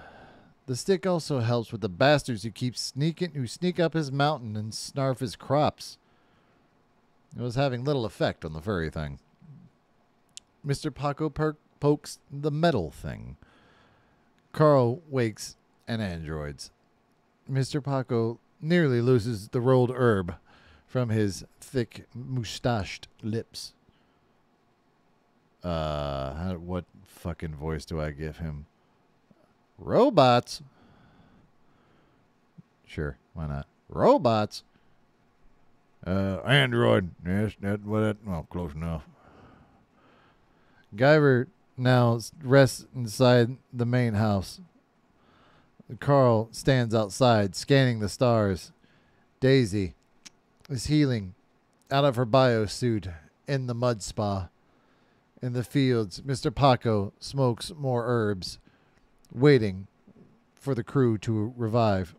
The stick also helps with the bastards who sneak up his mountain and snarf his crops. It was having little effect on the furry thing. Mr. Paco pokes the metal thing. K.A.R.L wakes and androids. Mr. Paco nearly loses the rolled herb from his thick, moustached lips. What fucking voice do I give him? Robots? Sure, why not? Robots? Android. Yes, well, close enough. Guyver now rests inside the main house. K.A.R.L stands outside, scanning the stars. Daisy is healing out of her biosuit in the mud spa. In the fields, Mr. Paco smokes more herbs, waiting for the crew to revive.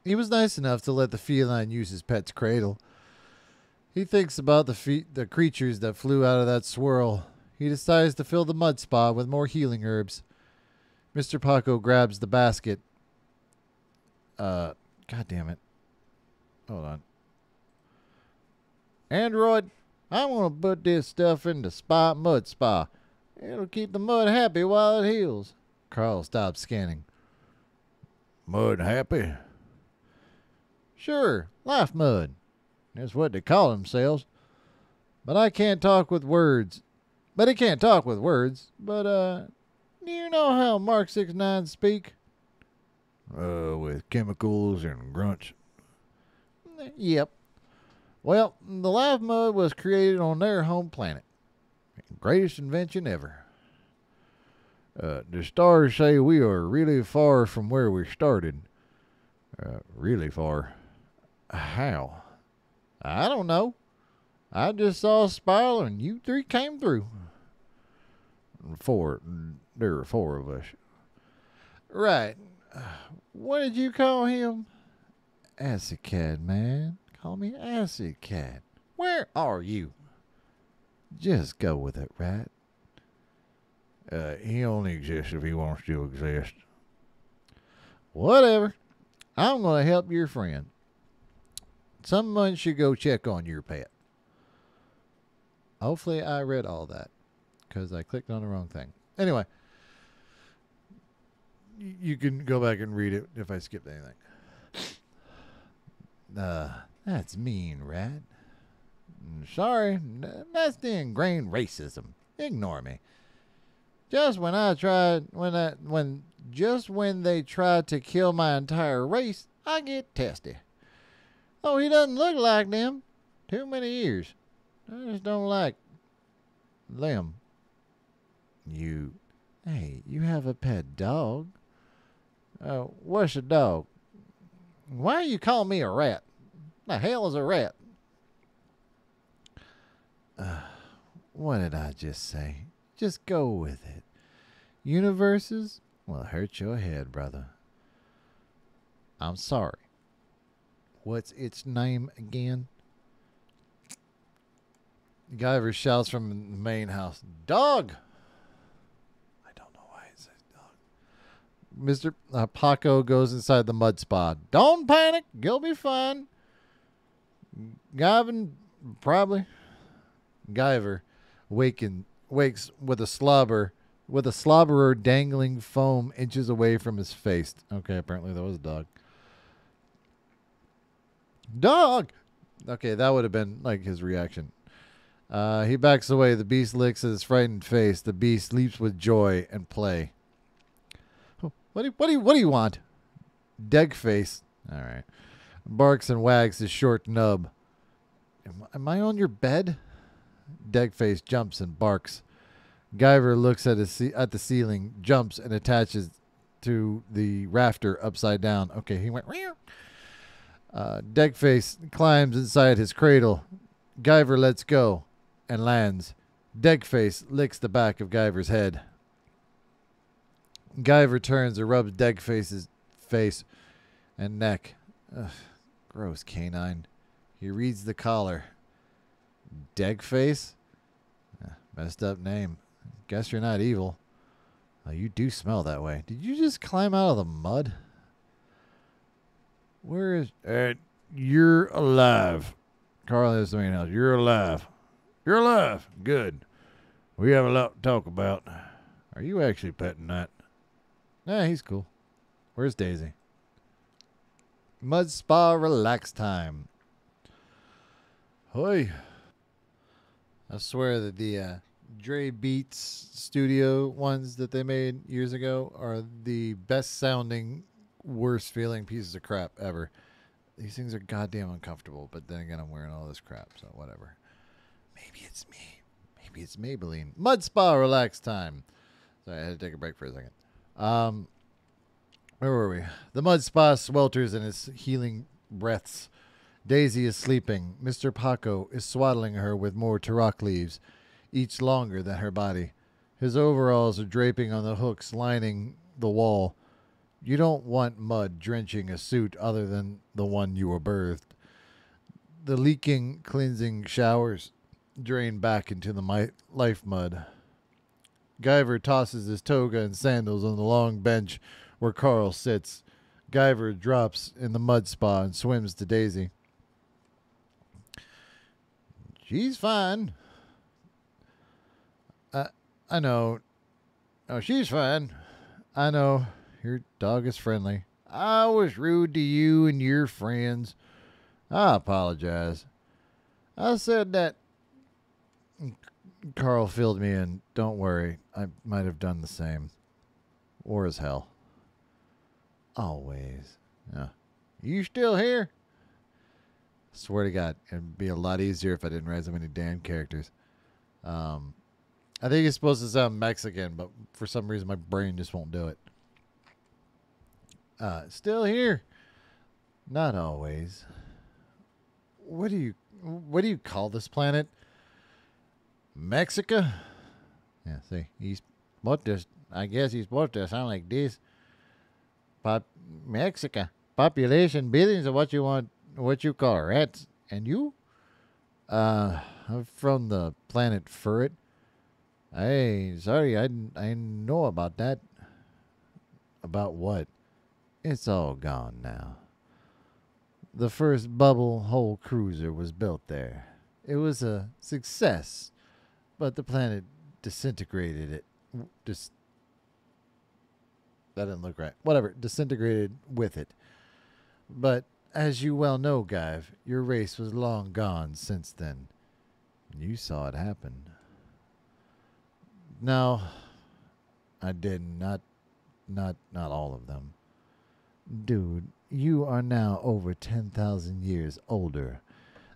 He was nice enough to let the feline use his pet's cradle. He thinks about the creatures that flew out of that swirl. He decides to fill the mud spa with more healing herbs. Mr. Paco grabs the basket. God damn it. Hold on. Android, I'm going to put this stuff in the mud spa. It'll keep the mud happy while it heals. K.A.R.L stops scanning. Mud happy? Sure, life mud. That's what they call themselves. But I can't talk with words. But he can't talk with words. But, do you know how Mark 69 speak? With chemicals and grunts. Yep. Well, the life mud was created on their home planet. Greatest invention ever. The stars say we are really far from where we started. Really far. How? I don't know. I just saw a spiral and you three came through. There were four of us. Right. What did you call him? AcidCat, man. Call me AcidCat. Where are you? Just go with it, right? He only exists if he wants to exist. Whatever. I'm going to help your friend. Someone should go check on your pet. Hopefully I read all that because I clicked on the wrong thing. Anyway, you can go back and read it if I skipped anything. That's mean, Rat. Sorry, that's the ingrained racism. Ignore me. Just when they tried to kill my entire race, I get testy. Oh, he doesn't look like them. Too many years. I just don't like them. You have a pet dog. What's a dog? Why you call me a rat? The hell is a rat? What did I just say? Just go with it. Universes will hurt your head, brother. I'm sorry. What's its name again? Guyver shouts from the main house. Dog! I don't know why it says dog. Mr. Paco goes inside the mud spa. Don't panic. You'll be fine. Guyver wakes with a slobberer dangling foam inches away from his face. Okay, apparently that was a dog. Dog! Okay, that would have been like his reaction. He backs away. The beast licks at his frightened face. The beast leaps with joy and play. What do you want? Degface. All right. Barks and wags his short nub. Am I on your bed? Degface jumps and barks. Guyver looks at the ceiling, jumps and attaches to the rafter upside down. Okay, he went. Degface climbs inside his cradle. Guyver lets go and lands. Degface licks the back of Guyver's head. Guyver turns and rubs Degface's face and neck. Ugh, gross canine. He reads the collar. Degface? Messed up name. Guess you're not evil. You do smell that way. Did you just climb out of the mud? Where is... You're alive. K.A.R.L has the main house. You're alive. You're alive. Good. We have a lot to talk about. Are you actually petting that? Nah, he's cool. Where's Daisy? Mud spa relax time. Hoy. I swear that the Dre Beats studio ones that they made years ago are the best sounding, worst feeling pieces of crap ever. These things are goddamn uncomfortable, but then again, I'm wearing all this crap, so whatever. Maybe it's me. Maybe it's Maybelline. Mud spa relax time. Sorry, I had to take a break for a second. Where were we? The mud spa swelters in its healing breaths. Daisy is sleeping. Mr. Paco is swaddling her with more turok leaves, each longer than her body. His overalls are draping on the hooks lining the wall. You don't want mud drenching a suit other than the one you were birthed. The leaking, cleansing showers drain back into the life mud. Guyver tosses his toga and sandals on the long bench where K.A.R.L sits. Guyver drops in the mud spa and swims to Daisy. She's fine. I know. Oh, she's fine. I know. Your dog is friendly. I was rude to you and your friends. I apologize. I said that. K.A.R.L filled me in. Don't worry. I might have done the same. Or as hell. Always. Yeah. You still here? Swear to God, it'd be a lot easier if I didn't write so many damn characters. I think it's supposed to sound Mexican, but for some reason my brain just won't do it. Still here? Not always. What do you call this planet? Mexica? Yeah, see, he's supposed to. I guess he's supposed to sound like this. Mexica. Population billions of what you call rats. And you? I'm from the planet Furret. Hey, sorry, I know about that. About what? It's all gone now. The first bubble hull cruiser was built there. It was a success, but the planet disintegrated it. That didn't look right. Whatever, disintegrated with it. But as you well know, Guyve, your race was long gone since then. You saw it happen. No, I did not all of them. Dude, you are now over 10,000 years older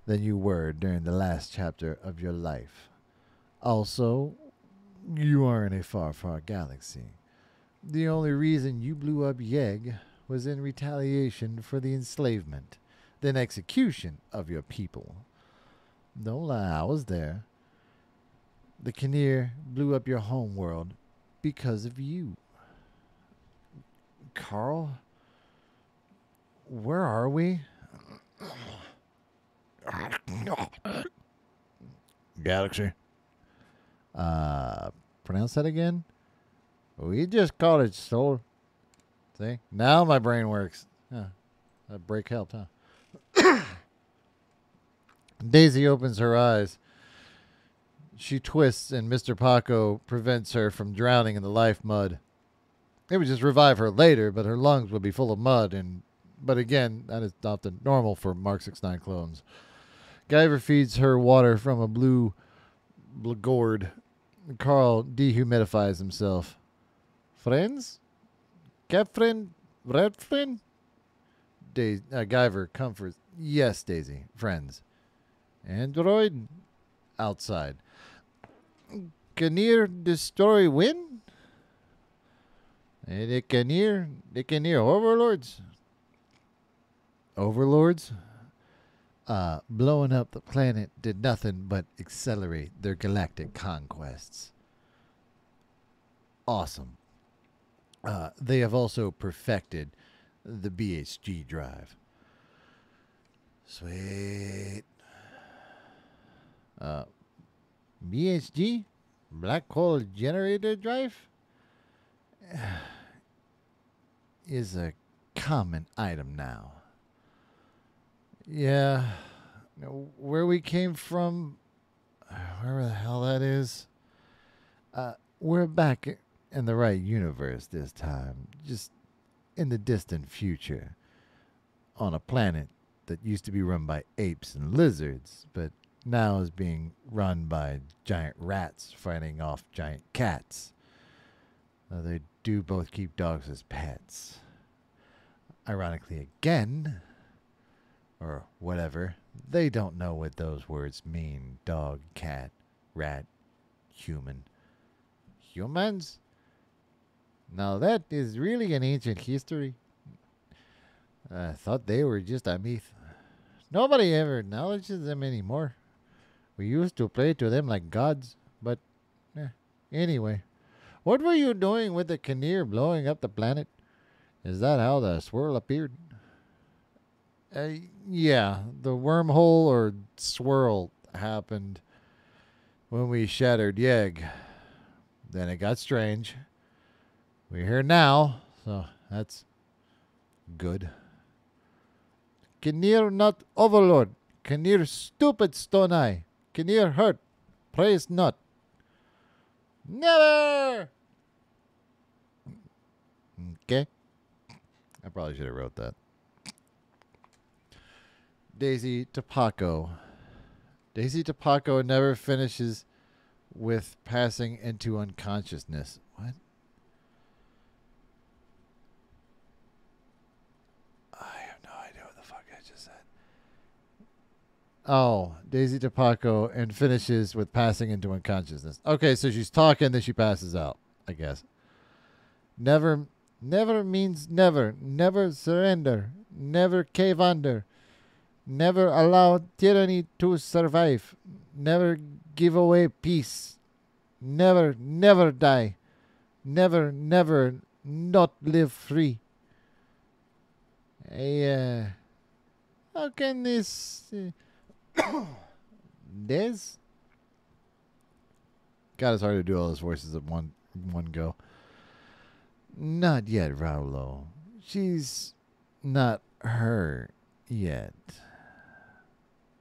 than you were during the last chapter of your life. Also, you are in a far, far galaxy. The only reason you blew up Yegg was in retaliation for the enslavement, then execution of your people. Don't lie, I was there. The K.A.R.L blew up your homeworld because of you. K.A.R.L? Where are we? Galaxy. Pronounce that again? We just called it Soul. See? Now my brain works. Yeah, that break helped, huh? Daisy opens her eyes. She twists, and Mr. Paco prevents her from drowning in the life mud. It would just revive her later, but her lungs would be full of mud. But again, that is often normal for Mark 69 clones. Guyver feeds her water from a blue gourd. K.A.R.L dehumidifies himself. Friends? Cat friend? Rat friend? Guyver comforts. Yes, Daisy. Friends. Android? Outside. K.A.R.L destroy win? The K.A.R.L overlords? Overlords? Blowing up the planet did nothing but accelerate their galactic conquests. Awesome. They have also perfected the BHG drive. Sweet. BHG? Black hole generator drive? Is a common item now. Yeah. Where we came from, wherever the hell that is. We're back in the right universe this time, just in the distant future, on a planet that used to be run by apes and lizards, but now is being run by giant rats fighting off giant cats. They do both keep dogs as pets. Ironically, again, or whatever, they don't know what those words mean: dog, cat, rat, human. Humans? Now that is really an ancient history. I thought they were just a myth. Nobody ever acknowledges them anymore. We used to pray to them like gods, but anyway. What were you doing with the K.A.R.L blowing up the planet? Is that how the swirl appeared? Yeah, the wormhole or swirl happened when we shattered the egg. Then it got strange. We're here now, so that's good. K.A.R.L not overlord. K.A.R.L stupid stone eye. K.A.R.L hurt. Praise not. Never! Okay. I probably should have wrote that. Daisy to Paco. Daisy to Paco never finishes with passing into unconsciousness. What? I have no idea what the fuck I just said. Oh, Daisy to Paco and finishes with passing into unconsciousness. Okay, so she's talking, then she passes out, I guess. Never means never. Never surrender. Never cave under. Never allow tyranny to survive. Never give away peace. Never die. Never not live free. How can this... This? God, it's hard to do all those voices at one go. Not yet, Raulo. She's not her yet.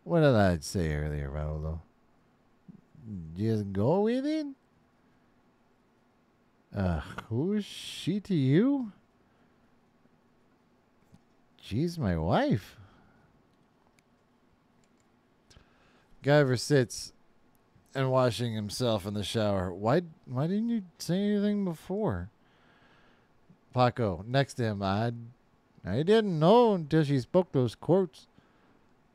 What did I say earlier, Raulo? Just go with it? Who's she to you? She's my wife. Guyver sits and washing himself in the shower. Why didn't you say anything before? Paco, next to him, I didn't know until she spoke those quotes.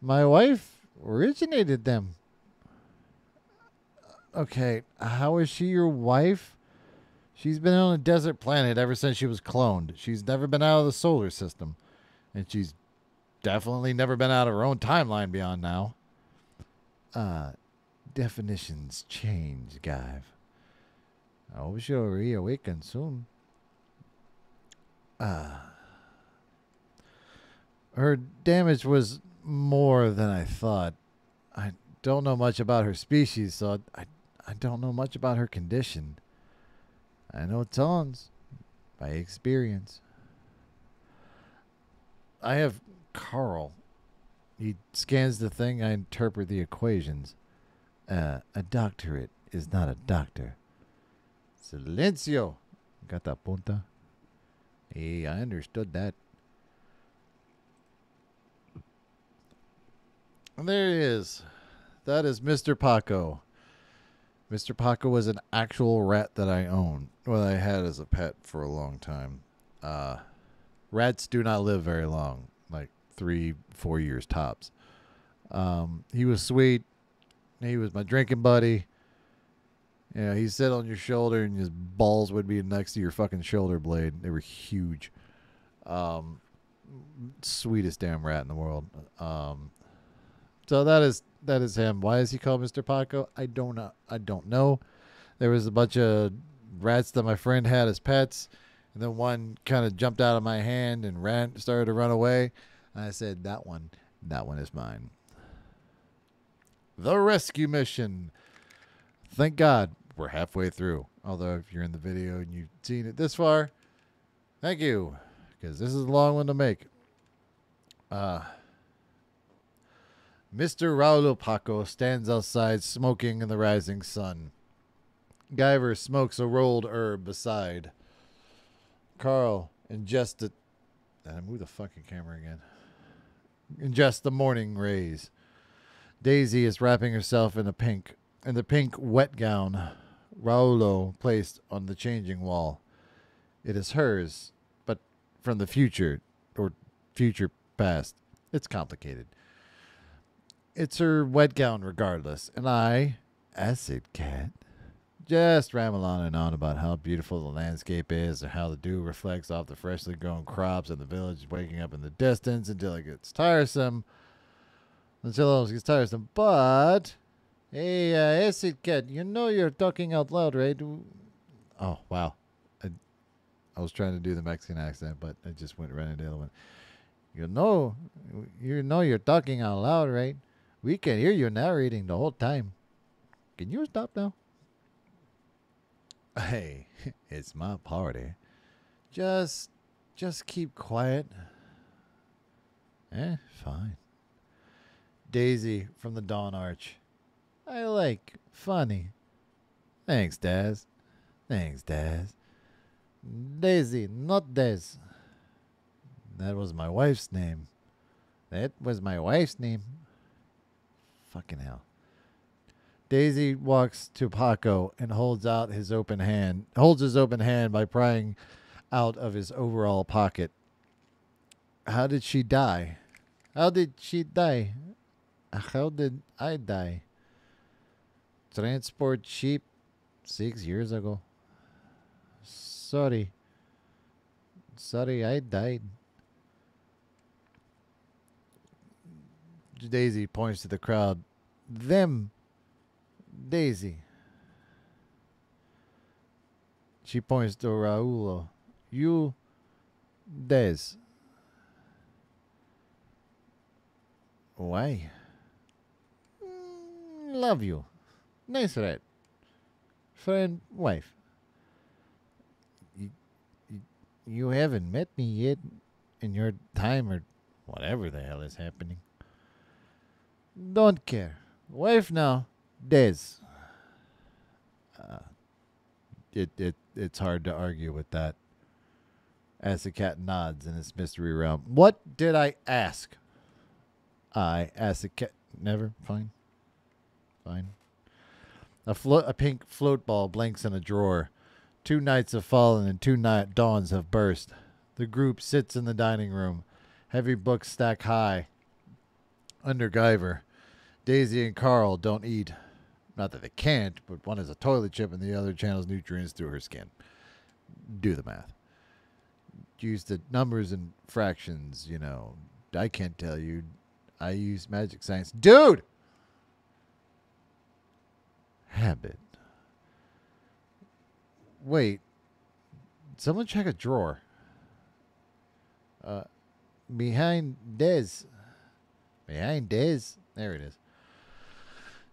My wife originated them. Okay, how is she your wife? She's been on a desert planet ever since she was cloned. She's never been out of the solar system. And she's definitely never been out of her own timeline beyond now. Definitions change, Guy. I hope she'll reawaken soon. Her damage was more than I thought. I don't know much about her species, so I don't know much about her condition. I know tons by experience. I have K.A.R.L. He scans the thing, I interpret the equations. A doctorate is not a doctor. Silencio. Gata punta. Hey, I understood that. And there he is. That is Mr. Paco. Mr. Paco was an actual rat that I own. Well, I had as a pet for a long time. Rats do not live very long. Like 3-4 years tops. He was sweet. He was my drinking buddy. Yeah, he'd sit on your shoulder and his balls would be next to your fucking shoulder blade. They were huge. Sweetest damn rat in the world. So that is him. Why is he called Mr. Paco? I don't know. There was a bunch of rats that my friend had as pets, and then one kind of jumped out of my hand and started to run away. And I said, that one is mine. The rescue mission. Thank God we're halfway through. Although if you're in the video and you've seen it this far, thank you, because this is a long one to make. Mr. Raulo Paco stands outside smoking in the rising sun. Guyver smokes a rolled herb beside. K.A.R.L ingests it. I move the fucking camera again. Ingests the morning rays. Daisy is wrapping herself in the pink wet gown Raulo placed on the changing wall. It is hers, but from the future, or future past. It's complicated. It's her wet gown regardless, and I, AcidCat, just ramble on and on about how beautiful the landscape is, or how the dew reflects off the freshly grown crops and the village waking up in the distance until it gets tiresome. Until it almost gets tiresome. But, hey, AcidCat, you know you're talking out loud, right? Oh, wow. I was trying to do the Mexican accent, but I just went right into the other one. You know you're talking out loud, right? We can hear you narrating the whole time. Can you stop now? Hey, it's my party. Just keep quiet. Fine. Daisy from the Dawn Arch. I like. Funny. Thanks, Daz. Thanks, Daz. Daisy, not Daz. That was my wife's name. That was my wife's name. Fucking hell. Daisy walks to Paco and holds his open hand by prying out of his overall pocket. How did she die? How did she die? How did I die? Transport sheep 6 years ago. Sorry, I died. Daisy points to the crowd. Them. Daisy. She points to Raulo. You. Des. Why? Love you. Nice red. Friend, wife. You haven't met me yet in your time or whatever the hell is happening. Don't care. Wife now. Des. It's hard to argue with that. AcidCat nods in his mystery realm. What did I ask? AcidCat. Never. Fine. A pink float ball blinks in a drawer. 2 nights have fallen and 2 dawns have burst. The group sits in the dining room. Heavy books stack high. Under Guyver. Daisy and K.A.R.L don't eat. Not that they can't, but one is a toilet chip and the other channels nutrients through her skin. Do the math. Use the numbers and fractions, you know. I can't tell you. I use magic science. Dude! Habit. Wait. Someone check a drawer. Behind Des. Behind Des? There it is.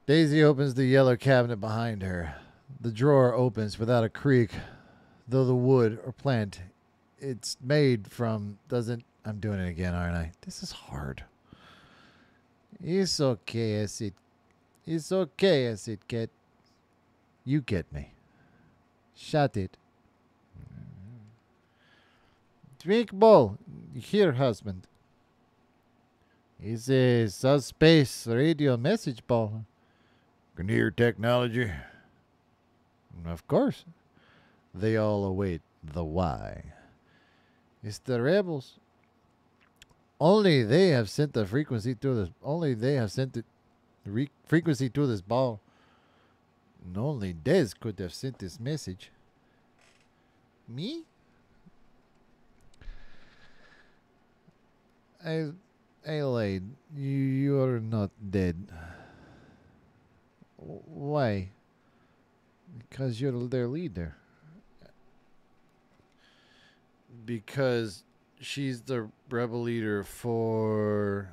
Daisy opens the yellow cabinet behind her. The drawer opens without a creak, though the wood or plant it's made from doesn't... I'm doing it again, aren't I? This is hard. It's okay, Acid. It's okay, AcidCat. You get me. Shut it. Drink bowl. Here, husband. It's a subspace radio message ball. Grenier technology. Of course. They all await the why. It's the rebels. Only they have sent the frequency to this. Only they have sent the frequency to this ball. And only Des could have sent this message. Me? Adelaide, you are not dead. Why? Because you're their leader. Because she's the rebel leader for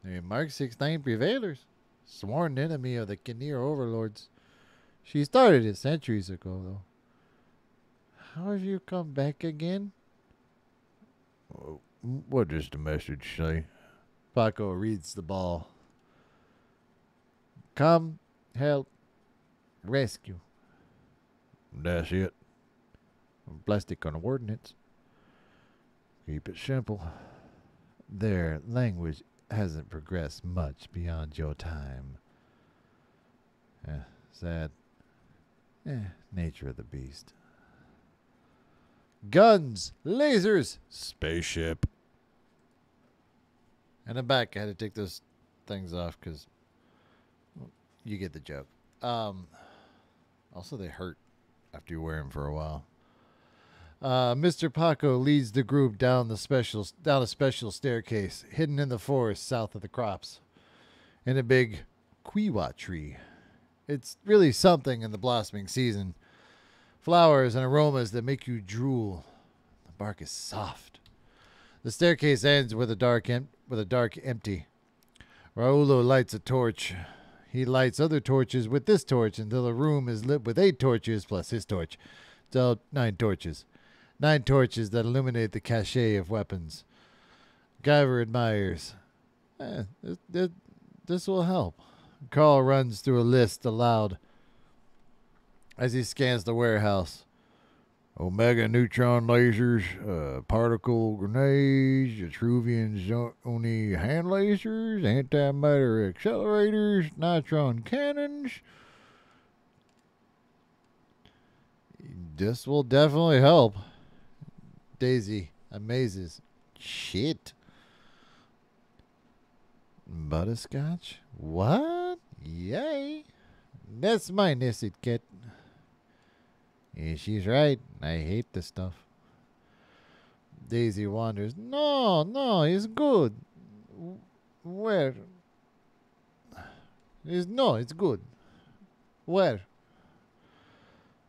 the Mark 69 Prevailers, sworn enemy of the K.A.R.L overlords. She started it centuries ago, though. How have you come back again? What does the message say? Paco reads the ball. Come, help, rescue. That's it. Plastic on ordnance. Keep it simple. Their language hasn't progressed much beyond your time. Sad. Nature of the beast. Guns, lasers, Spaceship. and I'm back. I had to take those things off because you get the joke. Also, they hurt after you wear them for a while. Mr. Paco leads the group down a special staircase hidden in the forest south of the crops, in a big quiwa tree. It's really something in the blossoming season. Flowers and aromas that make you drool. The bark is soft. The staircase ends with a dark empty. Raulo lights a torch. He lights other torches with this torch until the room is lit with 8 torches plus his torch. So 9 torches. 9 torches that illuminate the cache of weapons. Guyver admires. This will help. K.A.R.L runs through a list aloud as he scans the warehouse. Omega neutron lasers, particle grenades, Vitruvian Zoni hand lasers, antimatter accelerators, nitron cannons. This will definitely help. Daisy amazes. Shit. Butterscotch? What? Yay. That's mine, AcidCat. Yeah, she's right. I hate this stuff. Daisy wonders. No, it's good. Where? It's good. Where?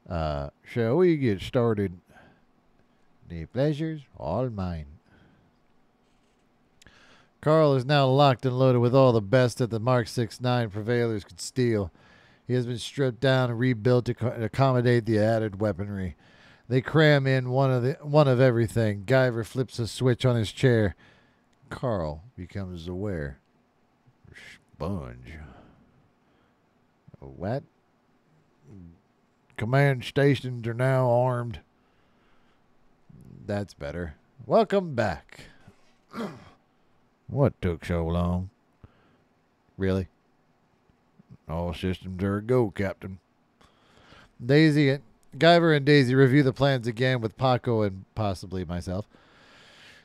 Shall we get started? The pleasure's all mine. K.A.R.L is now locked and loaded with all the best that the Mark 6.9 Prevailers could steal. He has been stripped down and rebuilt to accommodate the added weaponry. They cram in one of everything. Guyver flips a switch on his chair. K.A.R.L becomes aware. Sponge. What? Command stations are now armed. That's better. Welcome back. What took so long? Really? All systems are a go, Captain. Guyver and Daisy review the plans again with Paco and possibly myself.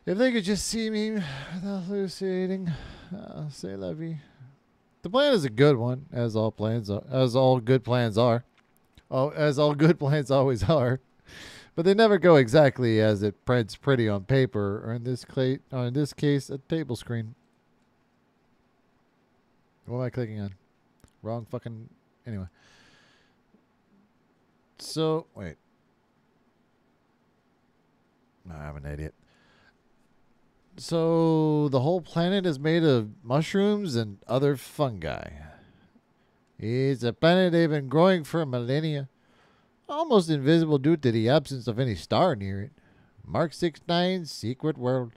If they could just see me without hallucinating, say la vie. The plan is a good one, as all good plans are. Oh, as all good plans always are. But they never go exactly as it prints pretty on paper, or in this case, a table screen. What am I clicking on? Wrong fucking... Anyway. So, wait. I'm an idiot. So, the whole planet is made of mushrooms and other fungi. It's a planet they've been growing for millennia. Almost invisible due to the absence of any star near it. Mark 6.9's secret world.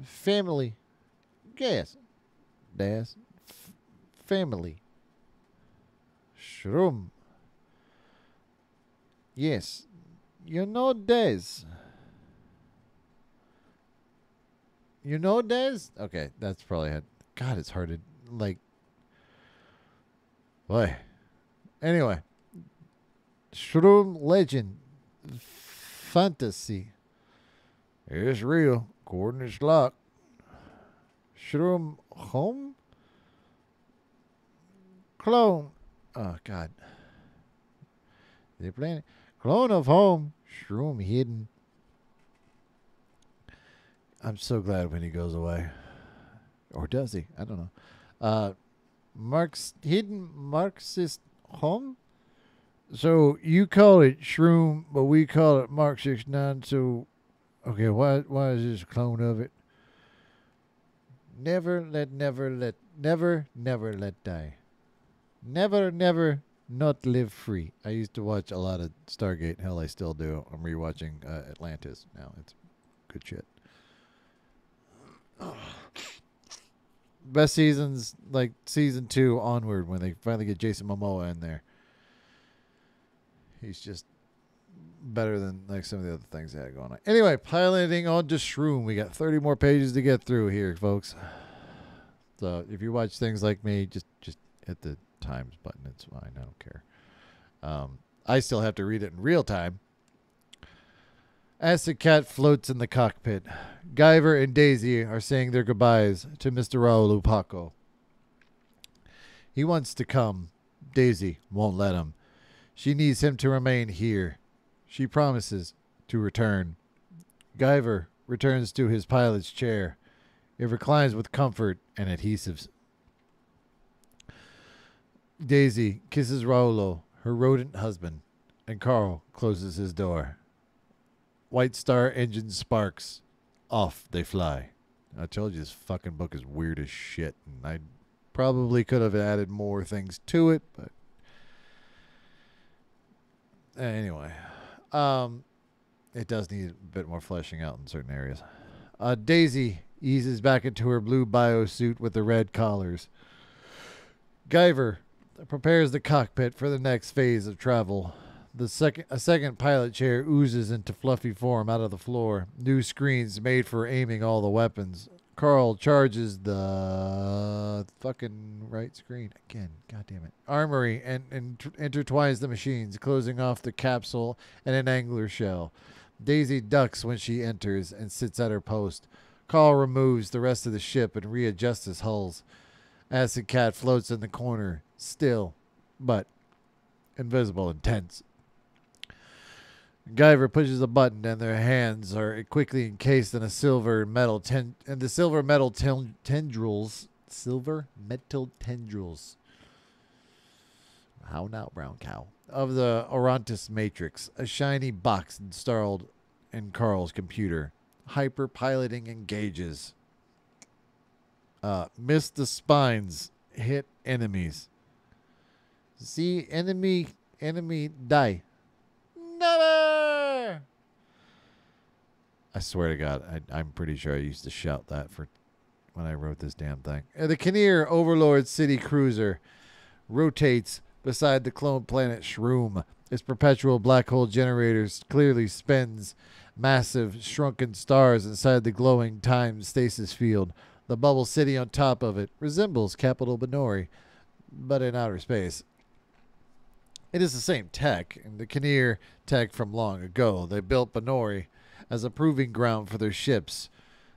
Family. Yes. That's family. Shroom. Yes. You know Des. You know Des? Okay, that's probably it. God, it's hard to, like... Boy. Anyway. Shroom legend. Fantasy. It's real. Coordinates locked. Shroom home? Clone. Oh, God. They're playing it. Clone of home. Shroom hidden. I'm so glad when he goes away. Or does he? I don't know. Hidden Marxist home? So you call it Shroom, but we call it Mark 6.9. So, okay, why is this clone of it? Never let die. Never not live free. I used to watch a lot of Stargate. Hell, I still do. I'm rewatching Atlantis now. It's good shit. Best seasons, like season 2 onward, when they finally get Jason Momoa in there. He's just better than like some of the other things they had going on. Anyway, piloting on to Shroom. We got 30 more pages to get through here, folks. So if you watch things like me, just hit the times button. It's fine. I don't care. I still have to read it in real time. AcidCat floats in the cockpit. Guyver and Daisy are saying their goodbyes to Mr. Raul Paco. He wants to come. Daisy won't let him. She needs him to remain here. She promises to return. Guyver returns to his pilot's chair. It reclines with comfort and adhesives. Daisy kisses Raulo, her rodent husband, and K.A.R.L closes his door. White Star engine sparks. Off they fly. I told you this fucking book is weird as shit, and I probably could have added more things to it, but anyway. It does need a bit more fleshing out in certain areas. Daisy eases back into her blue biosuit with the red collars. Guyver prepares the cockpit for the next phase of travel. A second pilot chair oozes into fluffy form out of the floor. New screens made for aiming all the weapons. K.A.R.L charges the fucking right screen again. God damn it. Armory and intertwines the machines, closing off the capsule and an angler shell. Daisy ducks when she enters and sits at her post. K.A.R.L removes the rest of the ship and readjusts his hulls. AcidCat floats in the corner, still, but invisible and tense. Guyver pushes a button and their hands are quickly encased in a silver metal tendrils. Silver metal tendrils. How now, brown cow? Of the Orontis matrix, a shiny box installed in K.A.R.L's computer. Hyperpiloting engages. Miss the spines. Hit enemies. See enemy die. Never! I swear to God, I'm pretty sure I used to shout that for when I wrote this damn thing. The K.A.R.L Overlord City Cruiser rotates beside the clone planet Shroom. Its perpetual black hole generators clearly spins massive shrunken stars inside the glowing time stasis field. The bubble city on top of it resembles Capital Benori, but in outer space. It is the same tech, and the K.A.R.L tech from long ago. They built Benori as a proving ground for their ships.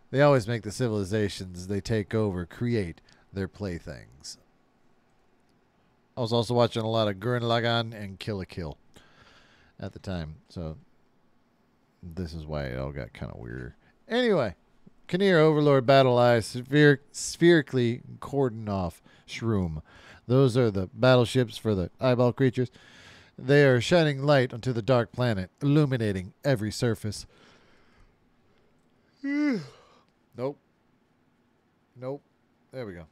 They always make the civilizations they take over create their playthings. I was also watching a lot of Gurren Lagann and Kill la Kill at the time, so this is why it all got kind of weirder. Anyway, K.A.R.L Overlord Battle Eye spherically cordon off Shroom. Those are the battleships for the eyeball creatures. They are shining light onto the dark planet, illuminating every surface. Nope. There we go.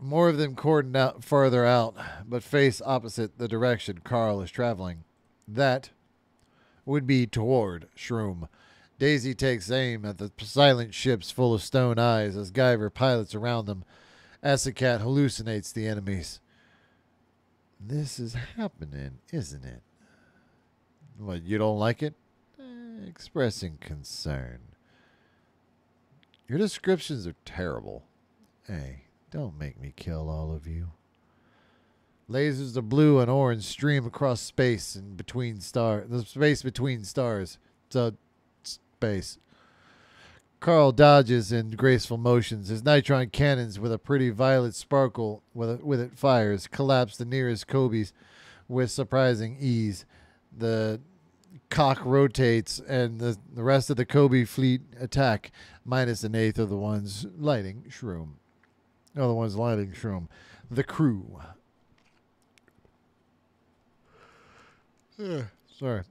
More of them cordoned out farther out, but face opposite the direction K.A.R.L is traveling. That would be toward Shroom. Daisy takes aim at the silent ships full of stone eyes as Guyver pilots around them. AcidCat hallucinates the enemies. This is happening, isn't it? What, you don't like it? Expressing concern. Your descriptions are terrible. Hey, don't make me kill all of you. Lasers of blue and orange stream across space and between stars. The space between stars. So, space. K.A.R.L dodges in graceful motions. His nitron cannons, with a pretty violet sparkle with it fires, collapse the nearest Kobe's with surprising ease. The cock rotates, and the rest of the Kobe fleet attack, minus an eighth of the ones lighting Shroom. Oh, the ones lighting Shroom. The crew. Sorry.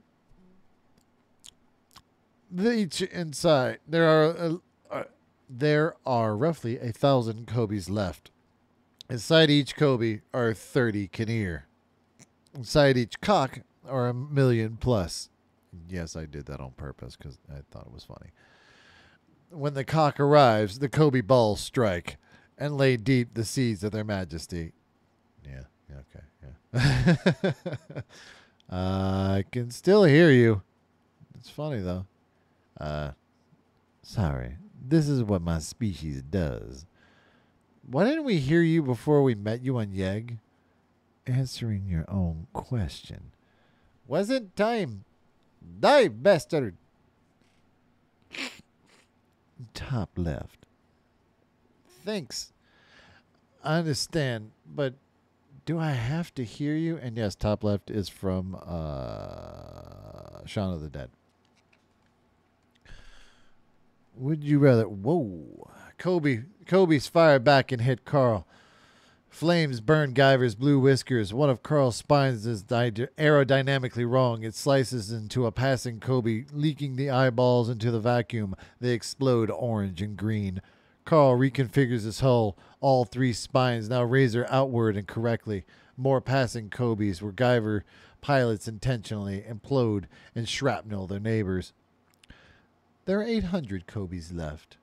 Each inside, there are roughly 1,000 Kobe's left. Inside each Kobe are 30 K.A.R.L. Inside each cock are 1 million plus. Yes, I did that on purpose because I thought it was funny. When the cock arrives, the Kobe balls strike and lay deep the seeds of their majesty. Yeah. Okay, yeah. I can still hear you. It's funny though. Sorry. This is what my species does. Why didn't we hear you before we met you on Yeg? Answering your own question. Wasn't time. Die, bastard. Top left. Thanks. I understand, but do I have to hear you? And yes, top left is from Shaun of the Dead. Would you rather? Whoa. Kobe's fired back and hit K.A.R.L. Flames burn Guyver's blue whiskers. One of K.A.R.L's spines is aerodynamically wrong. It slices into a passing Kobe, leaking the eyeballs into the vacuum. They explode orange and green. K.A.R.L reconfigures his hull. All three spines now razor outward and correctly. More passing Kobe's where Guyver pilots intentionally implode and shrapnel their neighbors. There are 800 Kobe's left.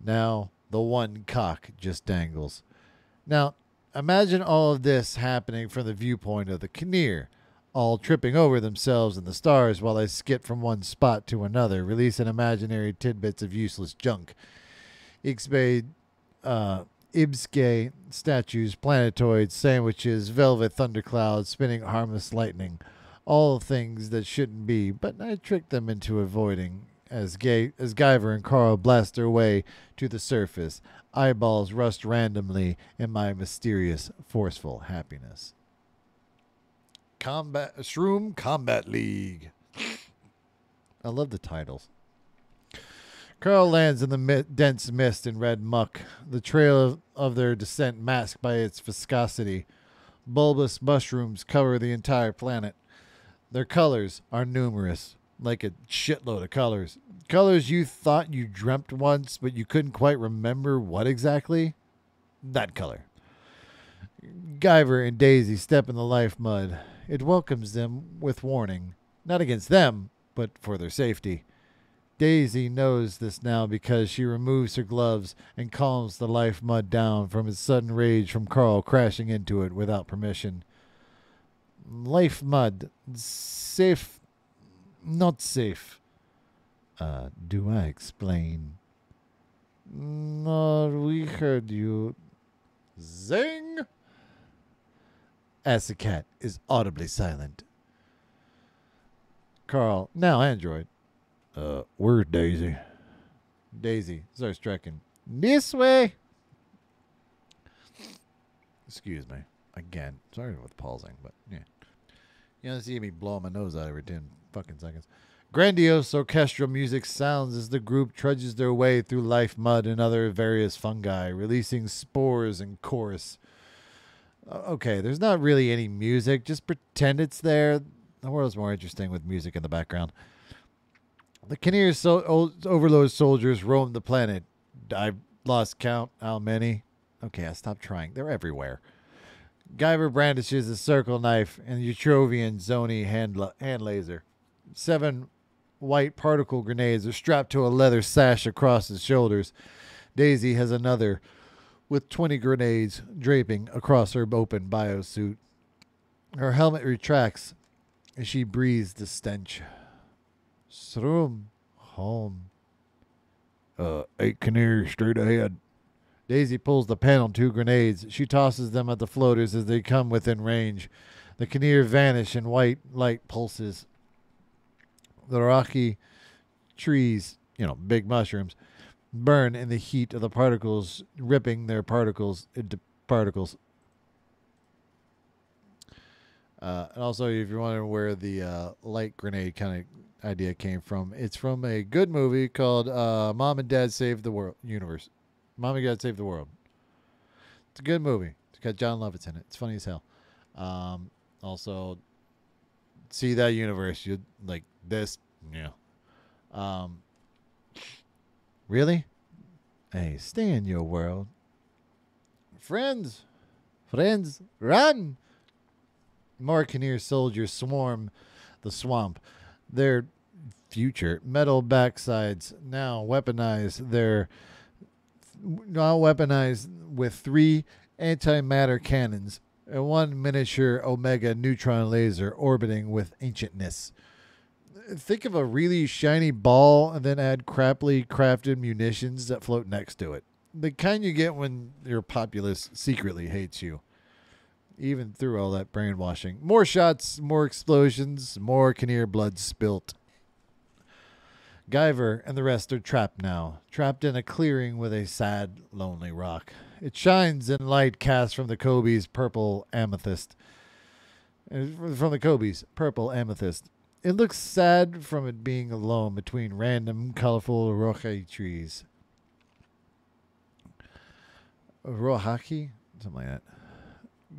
Now the one cock just dangles. Now, imagine all of this happening from the viewpoint of the K.A.R.L, all tripping over themselves in the stars while they skip from one spot to another, releasing imaginary tidbits of useless junk. Ibske statues, planetoids, sandwiches, velvet thunderclouds, spinning harmless lightning. All things that shouldn't be, but I tricked them into avoiding as Guyver and K.A.R.L blast their way to the surface. Eyeballs rust randomly in my mysterious, forceful happiness. Shroom Combat League. I love the titles. K.A.R.L lands in the dense mist and red muck, the trail of their descent masked by its viscosity. Bulbous mushrooms cover the entire planet. Their colors are numerous, like a shitload of colors. Colors you thought you dreamt once, but you couldn't quite remember what exactly. That color. Guyver and Daisy step in the life mud. It welcomes them with warning. Not against them, but for their safety. Daisy knows this now because she removes her gloves and calms the life mud down from its sudden rage from K.A.R.L crashing into it without permission. Life mud. Safe. Not safe. Do I explain? No, we heard you. Zing! AcidCat is audibly silent. K.A.R.L, now android. Where's Daisy? Daisy starts trekking. This way! Excuse me. Again. Sorry with pausing, but yeah. You don't see me blowing my nose out every 10 fucking seconds. Grandiose orchestral music sounds as the group trudges their way through life mud and other various fungi, releasing spores and chorus. Okay, there's not really any music. Just pretend it's there. The world's more interesting with music in the background. The K.A.R.L overlord soldiers roam the planet. I've lost count how many. Okay, I stopped trying. They're everywhere. Guyver brandishes a circle knife and Utrovian Zoni hand laser. 7 white particle grenades are strapped to a leather sash across his shoulders. Daisy has another with 20 grenades draping across her open biosuit. Her helmet retracts as she breathes the stench. Shroom, home. 8 K.A.R.L straight ahead. Daisy pulls the pin on 2 grenades. She tosses them at the floaters as they come within range. The K.A.R.L vanish in white light pulses. The rocky trees, big mushrooms, burn in the heat of the particles, ripping their particles into particles. And also, if you're wondering where the light grenade kind of idea came from, it's from a good movie called Mom and Dad Save the World Universe. Mom and Dad Save the World. It's a good movie. It's got John Lovitz in it. It's funny as hell. Also, see that universe. You like this? Yeah. Really? Hey, stay in your world. Friends, run! More K.A.R.L soldiers swarm the swamp. Their future metal backsides now weaponized with 3 antimatter cannons. and one miniature Omega neutron laser orbiting with ancientness. Think of a really shiny ball and then add crappily crafted munitions that float next to it. The kind you get when your populace secretly hates you. Even through all that brainwashing. More shots, more explosions, more K.A.R.L blood spilt. Guyver and the rest are trapped now, trapped in a clearing with a sad, lonely rock. It shines in light cast from the Kobe's purple amethyst. From the Kobe's purple amethyst. It looks sad from it being alone between random, colorful rohaki trees. Rohaki? Something like that.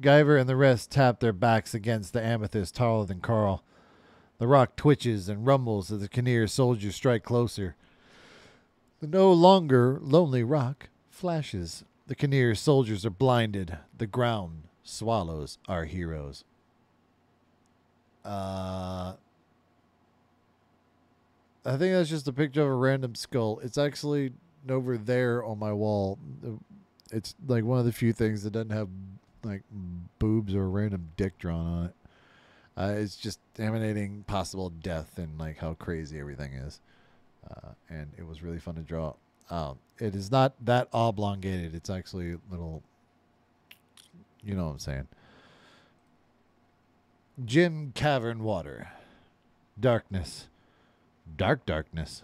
Guyver and the rest tap their backs against the amethyst taller than K.A.R.L. The rock twitches and rumbles as the K.A.R.L soldiers strike closer. The no longer lonely rock flashes. The K.A.R.L soldiers are blinded. The ground swallows our heroes. I think that's just a picture of a random skull. It's actually over there on my wall. It's like one of the few things that doesn't have like boobs or a random dick drawn on it. It's just emanating possible death and like how crazy everything is. And it was really fun to draw. It is not that oblongated. It's actually little, you know what I'm saying. Gym cavern water. Darkness. Dark darkness.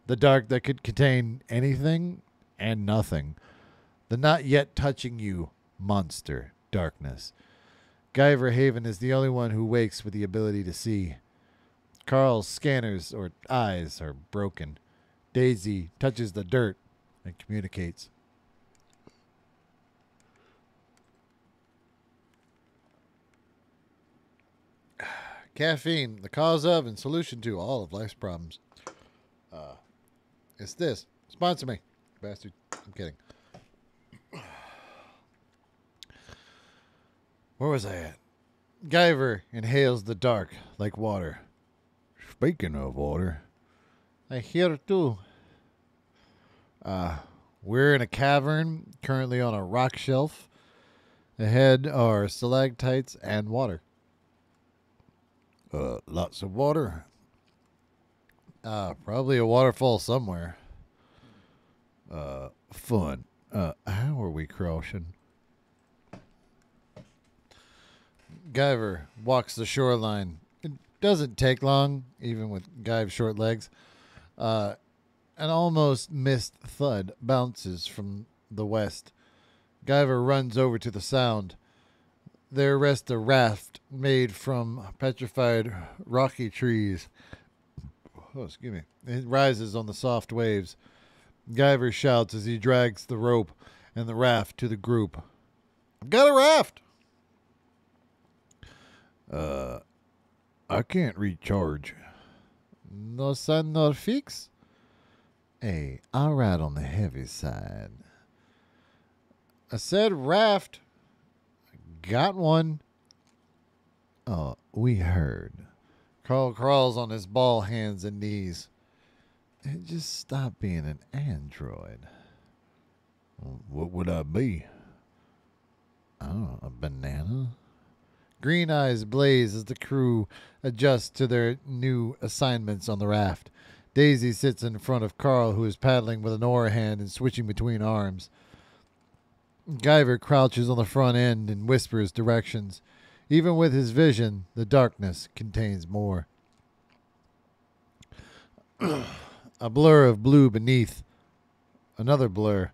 The dark that could contain anything and nothing. The not yet touching you monster darkness. Guyver Haven is the only one who wakes with the ability to see. K.A.R.L's scanners or eyes are broken. Daisy touches the dirt and communicates. Caffeine, the cause of and solution to all of life's problems. It's this. Sponsor me, bastard. I'm kidding. Where was I at? Guyver inhales the dark like water. Speaking of water, I hear too. We're in a cavern, currently on a rock shelf. Ahead are stalactites and water. lots of water. Probably a waterfall somewhere. Fun. How are we crossing? Guyver walks the shoreline. It doesn't take long, even with Guyve's short legs. An almost missed thud bounces from the west. Guyver runs over to the sound. There rests a raft made from petrified rocky trees. Oh, excuse me. It rises on the soft waves. Guyver shouts as he drags the rope and the raft to the group. I've got a raft! I can't recharge. No sun nor fix? Hey, I'll ride on the heavy side. I said raft. Got one. Oh, we heard. K.A.R.L crawls on his ball hands and knees. And just stop being an android. What would I be? I don't know, a banana? Green eyes blaze as the crew adjusts to their new assignments on the raft. Daisy sits in front of K.A.R.L, who is paddling with an oar hand and switching between arms. Guyver crouches on the front end and whispers directions. Even with his vision, the darkness contains more. A blur of blue beneath. Another blur.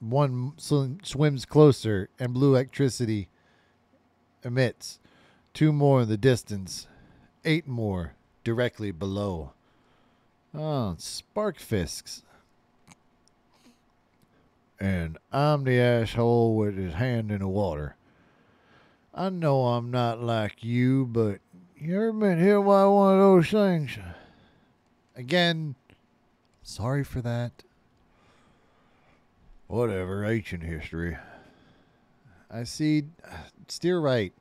One swims closer, and blue electricity emits. 2 more in the distance. 8 more directly below. Oh, spark fisks. And I'm the asshole with his hand in the water. I know I'm not like you, but you ever been hit by one of those things? Again, sorry for that. Whatever, ancient history. I see. Steer right.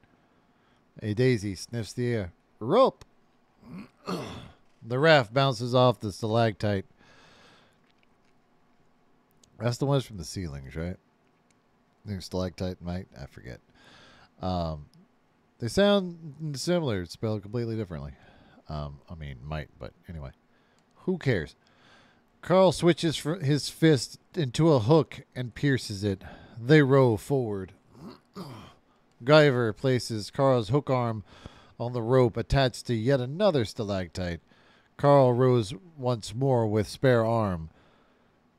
A Daisy sniffs the air. Rope. The raft bounces off the stalactite. That's the ones from the ceilings, right? I think stalactite, might. I forget. Um, they sound similar, spelled completely differently. Might, but anyway. Who cares? K.A.R.L switches his fist into a hook and pierces it. They row forward. Guyver places K.A.R.L's hook arm on the rope attached to yet another stalactite. K.A.R.L rows once more with spare arm.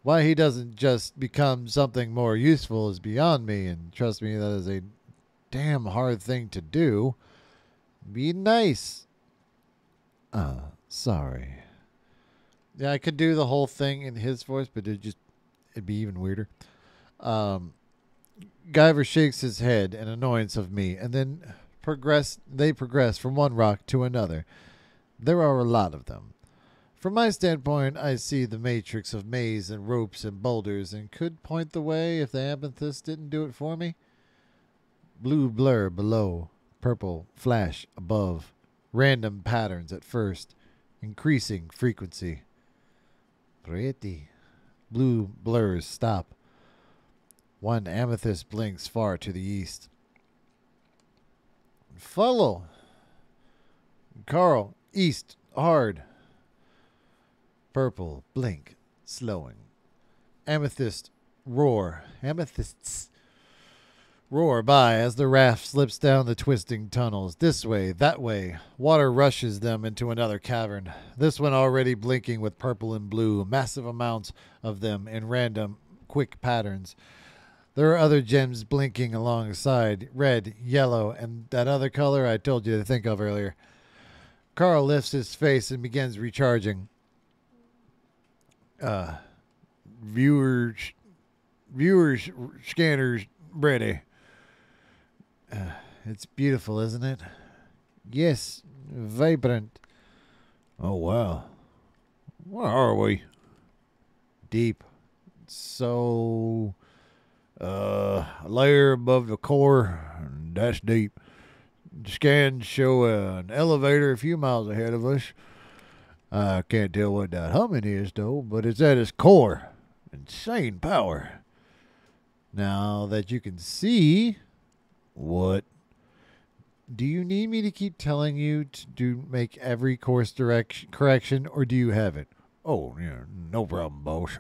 Why he doesn't just become something more useful is beyond me, and trust me, that is a damn hard thing to do. Be nice. Sorry. Yeah, I could do the whole thing in his voice, but it'd be even weirder. Guyver shakes his head in annoyance of me, and then they progress from one rock to another. There are a lot of them. From my standpoint, I see the matrix of maze and ropes and boulders and could point the way if the amethyst didn't do it for me. Blue blur below, purple flash above, random patterns at first, increasing frequency. Pretty. Blue blurs stop. One amethyst blinks far to the east. Follow. K.A.R.L, east, hard. Purple, blink, slowing. Amethysts roar by as the raft slips down the twisting tunnels. This way, that way. Water rushes them into another cavern. This one already blinking with purple and blue, massive amounts of them in random, quick patterns. There are other gems blinking alongside, red, yellow, and that other color I told you to think of earlier. K.A.R.L lifts his face and begins recharging. Viewers scanners ready. It's beautiful, isn't it? Yes, vibrant. Oh, wow. Where are we? Deep. So, a layer above the core. That's deep. Scans show an elevator a few miles ahead of us. I can't tell what that humming is, though, but it's at its core. Insane power. Now that you can see... What? Do you need me to keep telling you to make every course correction, or do you have it? Oh, yeah, no problem, boss.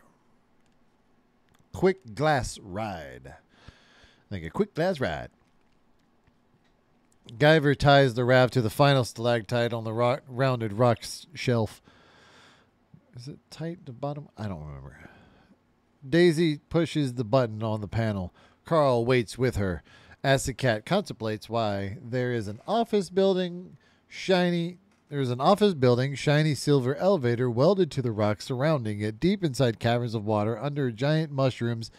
Quick glass ride. Like a quick glass ride. Guyver ties the raft to the final stalactite on the rounded rock shelf. Is it tight at the bottom? I don't remember. Daisy pushes the button on the panel. K.A.R.L waits with her. AcidCat contemplates why there's an office building, shiny silver elevator welded to the rock surrounding it, deep inside caverns of water under giant mushrooms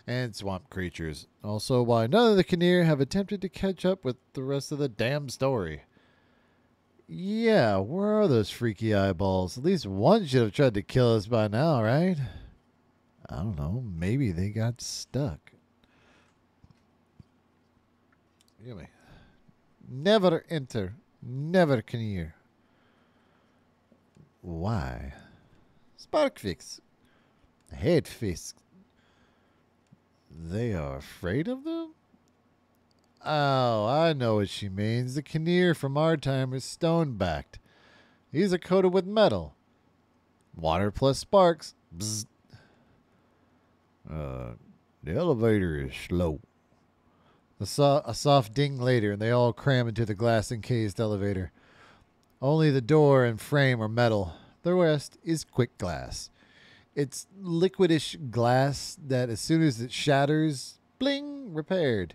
and swamp creatures. Also, why none of the K.A.R.L have attempted to catch up with the rest of the damn story. Yeah, where are those freaky eyeballs? At least one should have tried to kill us by now, right? I don't know. Maybe they got stuck. Anyway. Never enter. Never K.A.R.L. Why? Sparkfix. Headfist. They are afraid of them? Oh, I know what she means. The K.A.R.L from our time is stone-backed. These are coated with metal. Water plus sparks. Bzz. The elevator is slow. A soft ding later, and they all cram into the glass-encased elevator. Only the door and frame are metal. The rest is quick glass. It's liquidish glass that as soon as it shatters, bling, repaired.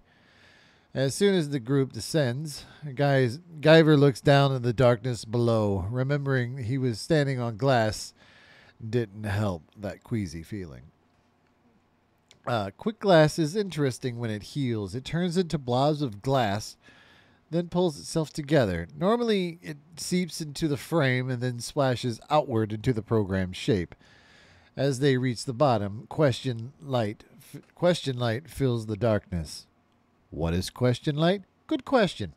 As soon as the group descends, Guyver looks down in the darkness below. Remembering he was standing on glass didn't help that queasy feeling. Quick glass is interesting when it heals. It turns into blobs of glass, then pulls itself together. Normally, it seeps into the frame and then splashes outward into the program's shape. As they reach the bottom, question light fills the darkness. What is question light? Good question.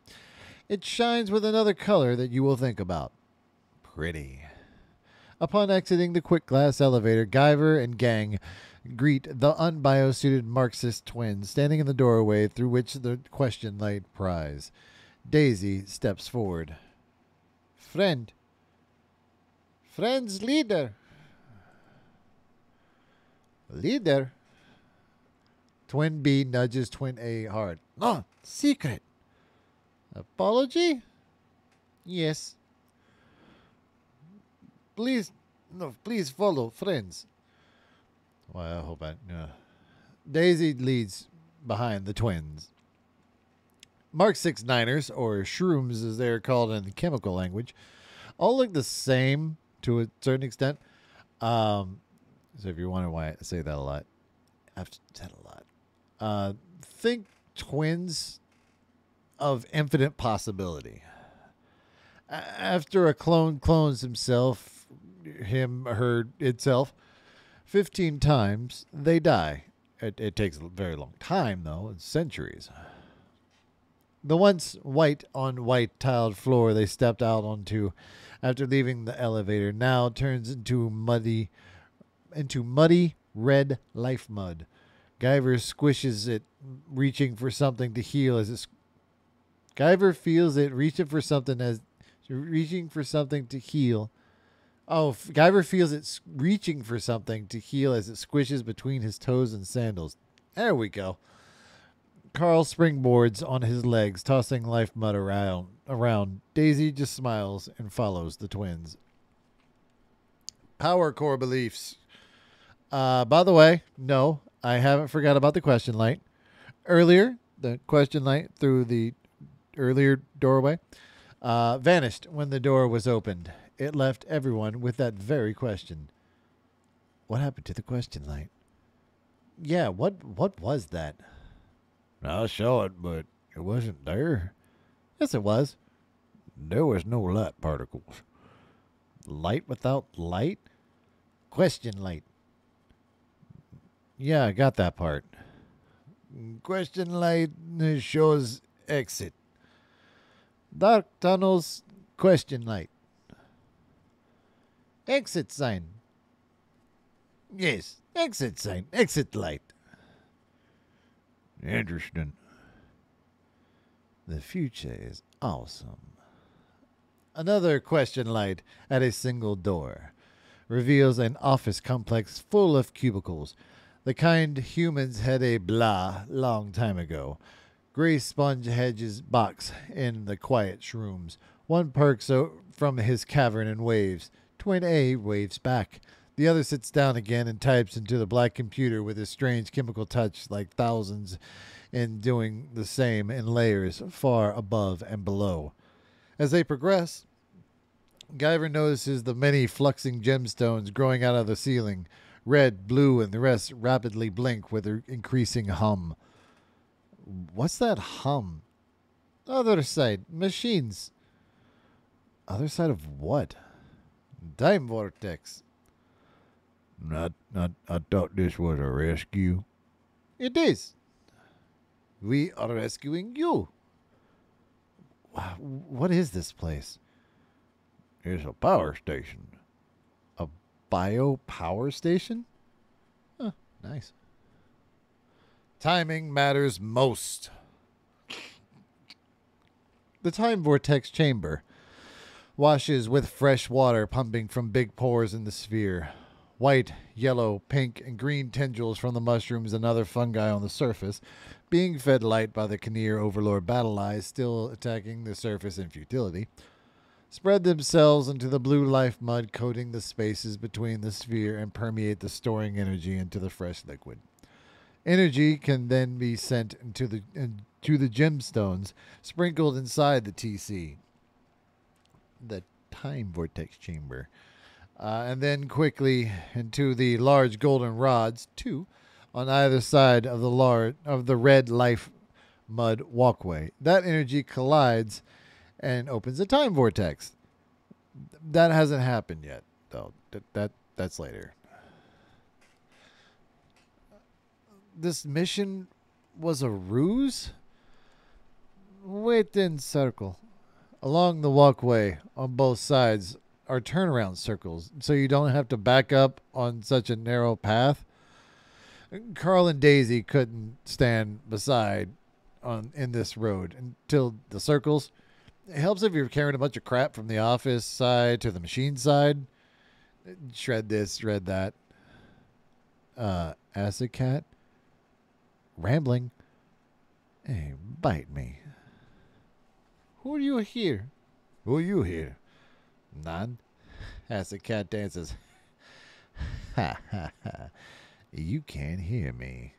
It shines with another color that you will think about. Pretty. Upon exiting the quick glass elevator, Guyver and gang greet the unbiosuited Marxist twins standing in the doorway through which the question light pries. Daisy steps forward. Friend. Friend's leader. Leader? Twin B nudges Twin A hard. No, secret. Apology? Yes. Please, no, please follow, friends. Well, I hope I. Daisy leads behind the twins. Mark 6 9ers, or shrooms as they're called in the chemical language, all look the same to a certain extent. So if you're wondering why I say that a lot, I've said a lot. Think twins of infinite possibility. After a clone clones himself, him, her, itself, 15 times, they die. It takes a very long time, though. It's centuries. The once white on white tiled floor they stepped out onto after leaving the elevator now turns into muddy red life mud. Guyver squishes it, reaching for something to heal as it. Guyver feels it reaching for something to heal. Oh, Guyver feels it reaching for something to heal as it squishes between his toes and sandals. There we go. K.A.R.L springboards on his legs, tossing life mud around. Daisy just smiles and follows the twins. Power core beliefs. By the way, no, I haven't forgot about the question light. Earlier, the question light through the earlier doorway vanished when the door was opened. It left everyone with that very question. What happened to the question light? Yeah, what was that? I saw it, but it wasn't there. Yes, it was. There was no light particles. Light without light? Question light. Yeah, I got that part. Question light shows exit. Dark tunnels, question light. Exit sign. Yes, exit sign, exit light. Interesting. The future is awesome. Another question light at a single door reveals an office complex full of cubicles, the kind humans had a blah long time ago. Gray sponge hedges box in the quiet shrooms. One perks from his cavern and waves. Twin A waves back. The other sits down again and types into the black computer with a strange chemical touch, like thousands in doing the same in layers far above and below. As they progress, Guyver notices the many fluxing gemstones growing out of the ceiling. Red, blue, and the rest rapidly blink with their increasing hum. What's that hum? Other side. Machines. Other side of what? Time vortex. I thought this was a rescue. It is. We are rescuing you. Wow, what is this place? It's a power station. A bio power station? Huh, nice. Timing matters most. The time vortex chamber washes with fresh water pumping from big pores in the sphere. White, yellow, pink, and green tendrils from the mushrooms and other fungi on the surface, being fed light by the K.A.R.L Overlord battle eyes still attacking the surface in futility, spread themselves into the blue life mud coating the spaces between the sphere and permeate the storing energy into the fresh liquid. Energy can then be sent into the gemstones sprinkled inside the TC, the time vortex chamber, and then quickly into the large golden rods, two on either side of the red life mud walkway. That energy collides and opens a time vortex. That hasn't happened yet, though. That's later. This mission was a ruse? Wait in circle. Along the walkway on both sides are turnaround circles, so you don't have to back up on such a narrow path. Carl and Daisy couldn't stand beside in this road until the circles. It helps if you're carrying a bunch of crap from the office side to the machine side. Shred this, shred that. AcidCat, rambling. Hey, bite me. Who are you here? Who are you here? None. AcidCat dances. Ha ha ha. You can't hear me.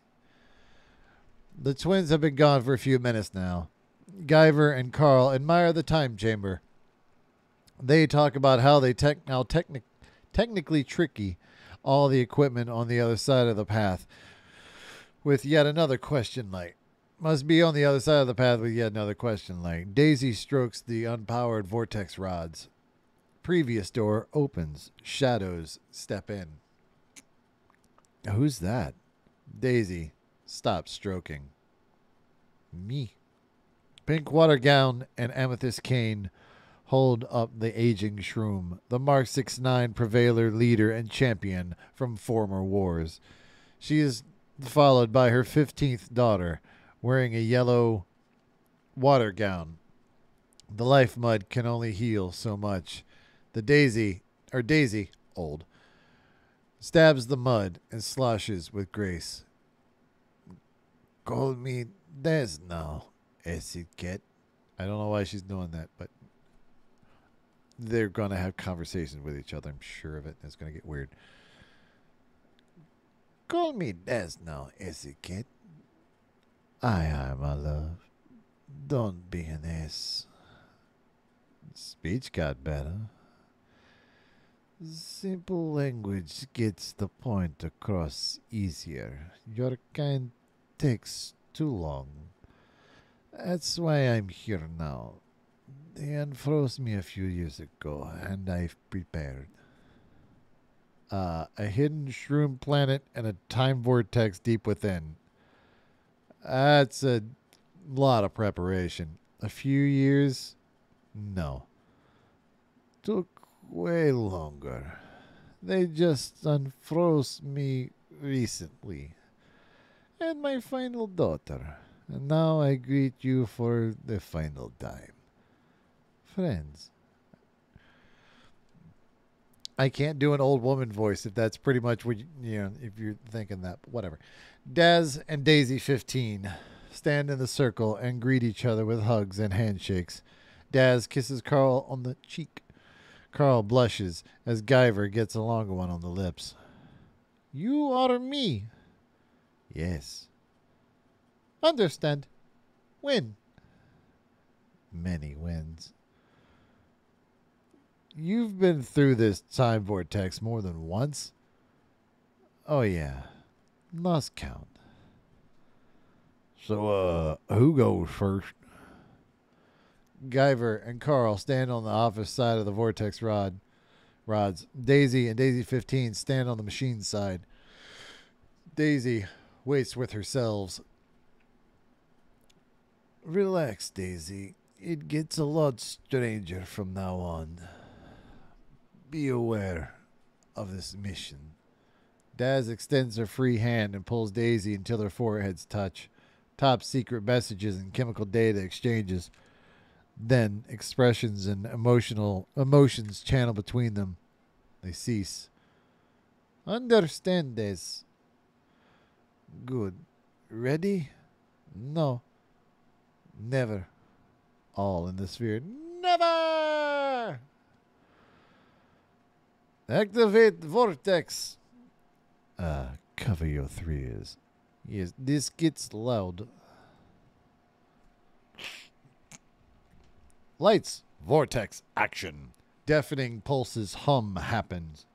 The twins have been gone for a few minutes now. Guyver and K.A.R.L admire the time chamber. They talk about how technically tricky all the equipment on the other side of the path with yet another question light. Must be on the other side of the path with yet another question light. Daisy strokes the unpowered vortex rods. Previous door opens. Shadows step in. Who's that? Daisy stops stroking. Me. Pink water gown and amethyst cane hold up the aging shroom, the Mark 69 prevailer, leader, and champion from former wars. She is followed by her 15th daughter, wearing a yellow water gown. The life mud can only heal so much. Daisy, old, stabs the mud and sloshes with grace. Call me Des now, AcidCat. I don't know why she's doing that, but they're going to have conversations with each other. I'm sure of it. It's going to get weird. Call me Des now, AcidCat. Aye, my love. Don't be an ass. Speech got better. Simple language gets the point across easier. Your kind takes too long. That's why I'm here now. They unfroze me a few years ago, and I've prepared. A hidden shroom planet and a time vortex deep within. That's a lot of preparation. A few years? No. Took way longer. They just unfroze me recently. And my final daughter. And now I greet you for the final time. Friends. I can't do an old woman voice if that's pretty much what if you're thinking that. Whatever. Daz and Daisy 15 stand in the circle and greet each other with hugs and handshakes. Daz kisses K.A.R.L on the cheek. K.A.R.L blushes as Guyver gets a longer one on the lips. You are me. Yes. Understand. Win. Many wins. You've been through this time vortex more than once. Oh, yeah. Lost count. So, who goes first? Guyver and K.A.R.L stand on the office side of the vortex rods. Daisy and Daisy 15 stand on the machine side. Daisy waits with herself. Relax, Daisy. It gets a lot stranger from now on. Be aware of this mission. Daz extends her free hand and pulls Daisy until their foreheads touch. Top secret messages and chemical data exchanges. Then expressions and emotions channel between them. They cease. Understand this. Good. Ready? No. Never. All in the sphere. Never! Activate vortex. Cover your ears. Yes, this gets loud. Lights. Vortex. Action. Deafening pulses hum happens.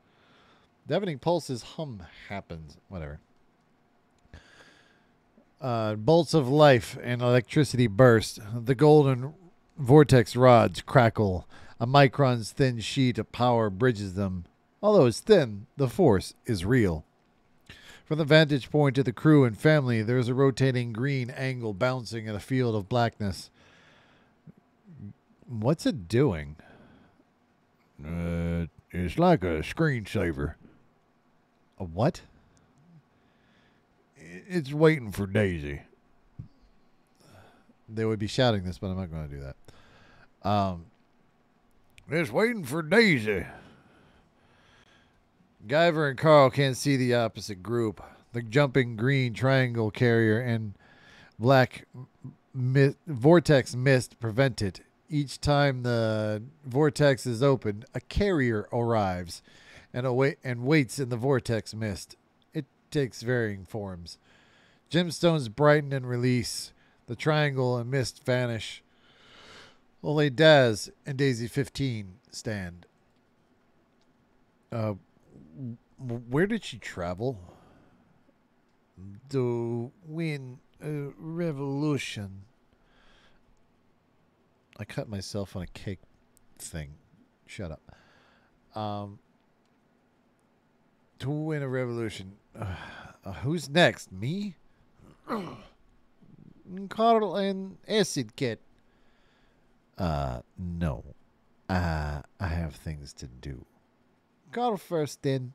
Whatever. Bolts of life and electricity burst. The golden vortex rods crackle. A micron's thin sheet of power bridges them. Although it's thin, the force is real. From the vantage point of the crew and family, there is a rotating green angle bouncing in a field of blackness. What's it doing? It's like a screensaver. A what? It's waiting for Daisy. They would be shouting this, but I'm not going to do that. It's waiting for Daisy. Guyver and Carl can't see the opposite group. The jumping green triangle carrier and black vortex mist prevent it. Each time the vortex is opened, a carrier arrives and waits in the vortex mist. It takes varying forms. Gemstones brighten and release. The triangle and mist vanish. Only Daz and Daisy 15 stand. Where did she travel? To win a revolution. I cut myself on a cake thing. Shut up. To win a revolution. Who's next? Me? K.A.R.L and AcidCat. No. I have things to do. K.A.R.L first, then.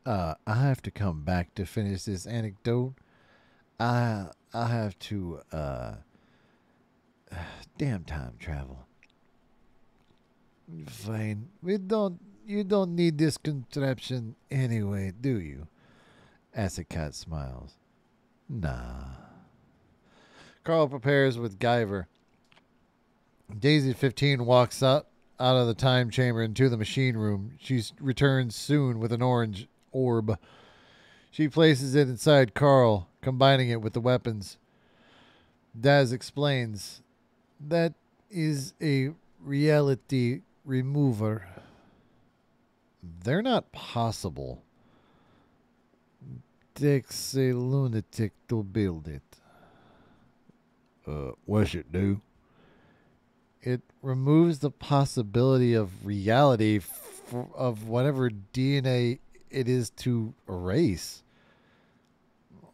I have to come back to finish this anecdote. I have to, damn time travel. Fine. You don't need this contraption anyway, do you? AcidCat smiles. Nah. Carl prepares with Guyver. Daisy 15 walks out of the time chamber into the machine room. She returns soon with an orange orb. She places it inside K.A.R.L, combining it with the weapons. Daz explains, that is a reality remover. They're not possible. Takes a lunatic to build it. What's it do? It removes the possibility of reality of whatever DNA it is to erase.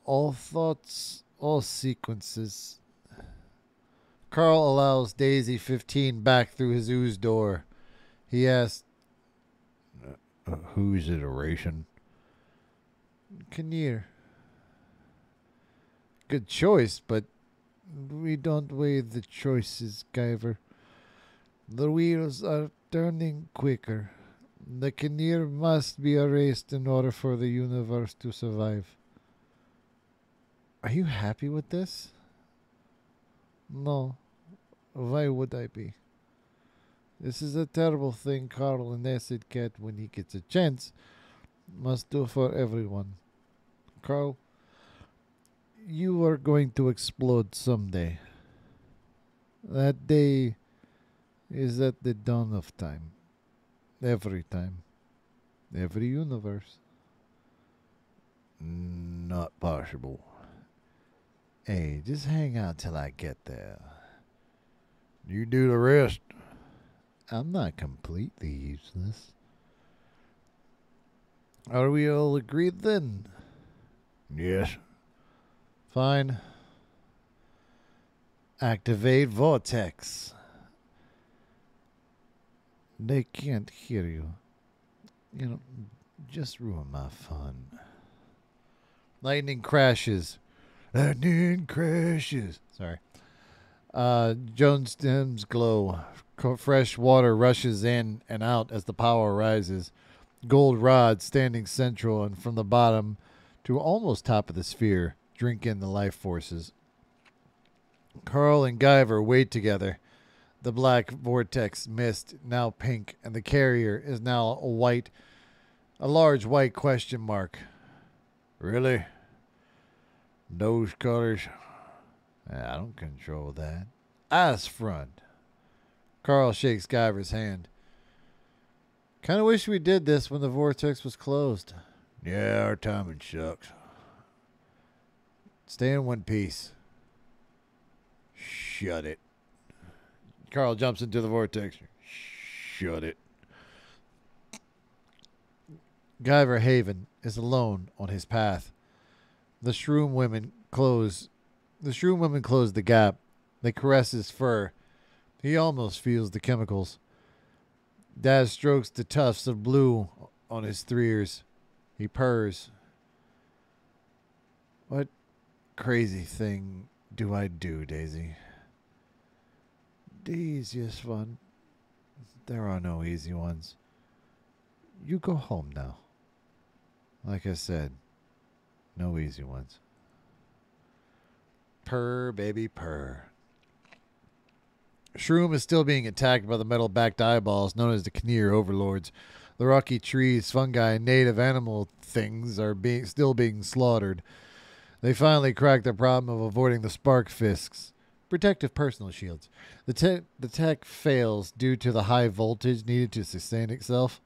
All thoughts, all sequences. K.A.R.L allows Daisy 15 back through his ooze door. He asks, Who's it erasing? K.A.R.L. Good choice, but we don't weigh the choices, Guyver. The wheels are turning quicker. The K.A.R.L must be erased in order for the universe to survive. Are you happy with this? No. Why would I be? This is a terrible thing K.A.R.L and AcidCat, when he gets a chance, must do for everyone. K.A.R.L, you are going to explode someday. That day is at the dawn of time. Every time. Every universe. Not possible. Hey, just hang out till I get there. You do the rest. I'm not completely useless. Are we all agreed then? Yes. Fine. Activate Vortex. They can't hear you. You know, just ruin my fun. Lightning crashes. Lightning crashes. Sorry. Jones stems glow. Fresh water rushes in and out as the power rises. Gold rods standing central and from the bottom to almost top of the sphere drink in the life forces. K.A.R.L and Guyver wait together. The black vortex mist, now pink, and the carrier is now a large white question mark. Really? Those colors? I don't control that. Ice front. K.A.R.L shakes Guyver's hand. Kind of wish we did this when the vortex was closed. Yeah, our timing sucks. Stay in one piece. Shut it. K.A.R.L jumps into the vortex. Shut it. Guyver Haven is alone on his path. The shroom women close the gap. They caress his fur. He almost feels the chemicals. Daz strokes the tufts of blue on his 3 ears. He purrs. What crazy thing do I do, Daisy? The easiest one. There are no easy ones. You go home now. Like I said, no easy ones. Purr, baby, purr. Shroom is still being attacked by the metal-backed eyeballs known as the K.A.R.L overlords. The rocky trees, fungi, and native animal things are still being slaughtered. They finally cracked the problem of avoiding the spark fisks, protective personal shields. The tech fails due to the high voltage needed to sustain itself.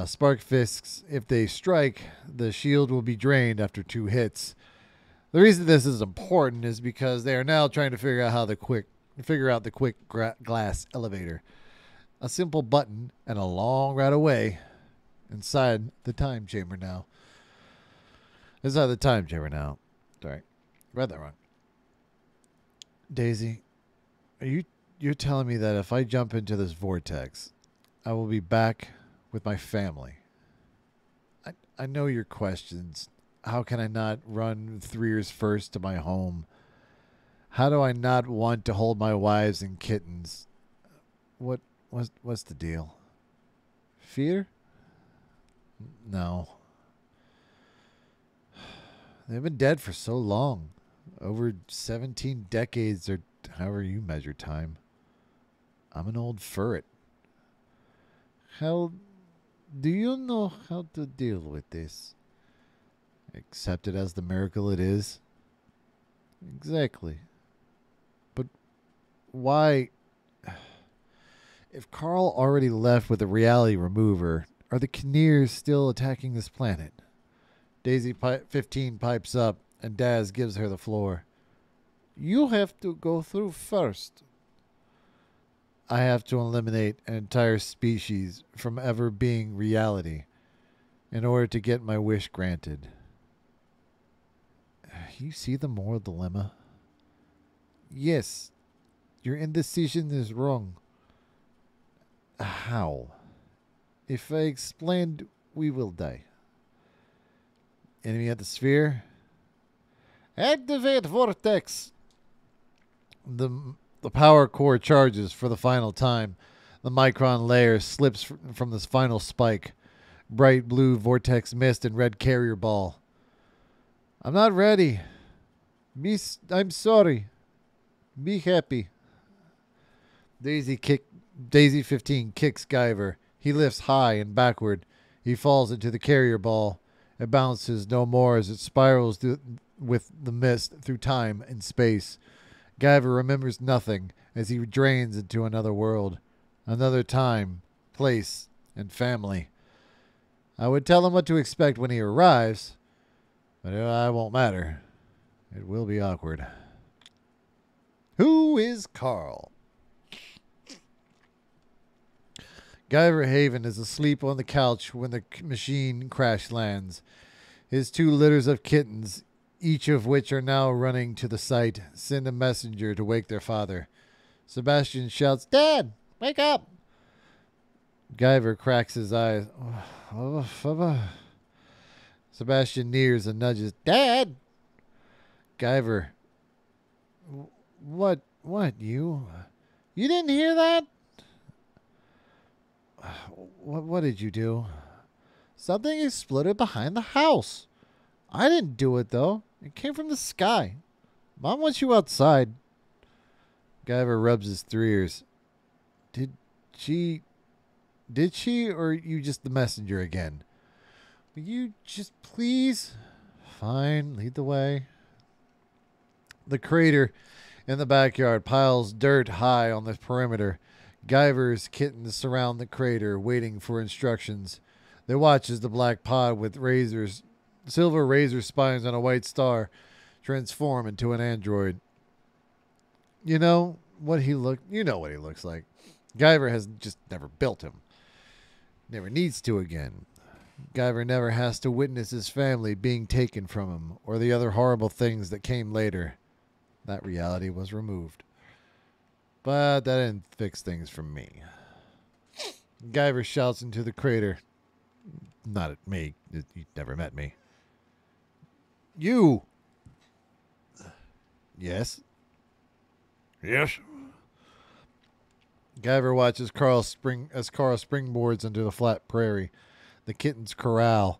Spark fisks, if they strike, the shield will be drained after 2 hits. The reason this is important is because they are now trying to figure out the quick glass elevator. A simple button and a long ride away inside the time chamber now. Sorry, read that wrong. Daisy, you're telling me that if I jump into this vortex, I will be back with my family? I know your questions. How can I not run 3 years first to my home? How do I not want to hold my wives and kittens? What's the deal? Fear? No. They've been dead for so long. Over 17 decades, or however you measure time. I'm an old furret. How do you know how to deal with this? Accept it as the miracle it is? Exactly. But why? If K.A.R.L already left with a reality remover, are the K.A.R.Ls still attacking this planet? Daisy 15 pipes up, and Daz gives her the floor. You have to go through first. I have to eliminate an entire species from ever being reality in order to get my wish granted. You see the moral dilemma? Yes, your indecision is wrong. How? If I explained, we will die. Enemy at the sphere? Activate vortex! The power core charges for the final time. The micron layer slips from this final spike. Bright blue vortex mist and red carrier ball. I'm not ready. I'm sorry. Be happy. Daisy 15 kicks Guyver. He lifts high and backward. He falls into the carrier ball. It bounces no more as it spirals with the mist through time and space. Guyver remembers nothing as he drains into another world, another time, place, and family. I would tell him what to expect when he arrives, but it won't matter. It will be awkward. Who is K.A.R.L? Guyver Haven is asleep on the couch when the machine crash lands. His 2 litters of kittens, each of which are now running to the site, send a messenger to wake their father. Sebastian shouts, Dad, wake up! Guyver cracks his eyes. Sebastian nears and nudges, Dad! Guyver, what, you didn't hear that? What did you do? Something exploded behind the house. I didn't do it, though. It came from the sky. Mom wants you outside. Guyver rubs his 3 ears. Did she, or you just the messenger again? Will you just please? Fine, lead the way. The crater in the backyard piles dirt high on the perimeter. Guyver's kittens surround the crater, waiting for instructions. They watch as the black pod with silver razor spines on a white star, transform into an android. You know what he looks like. Guyver has just never built him. Never needs to again. Guyver never has to witness his family being taken from him or the other horrible things that came later. That reality was removed. But that didn't fix things for me. Guyver shouts into the crater. Not at me. You never met me. You! Yes. Yes. Guyver watches Carl springboards into the flat prairie. The kittens corral.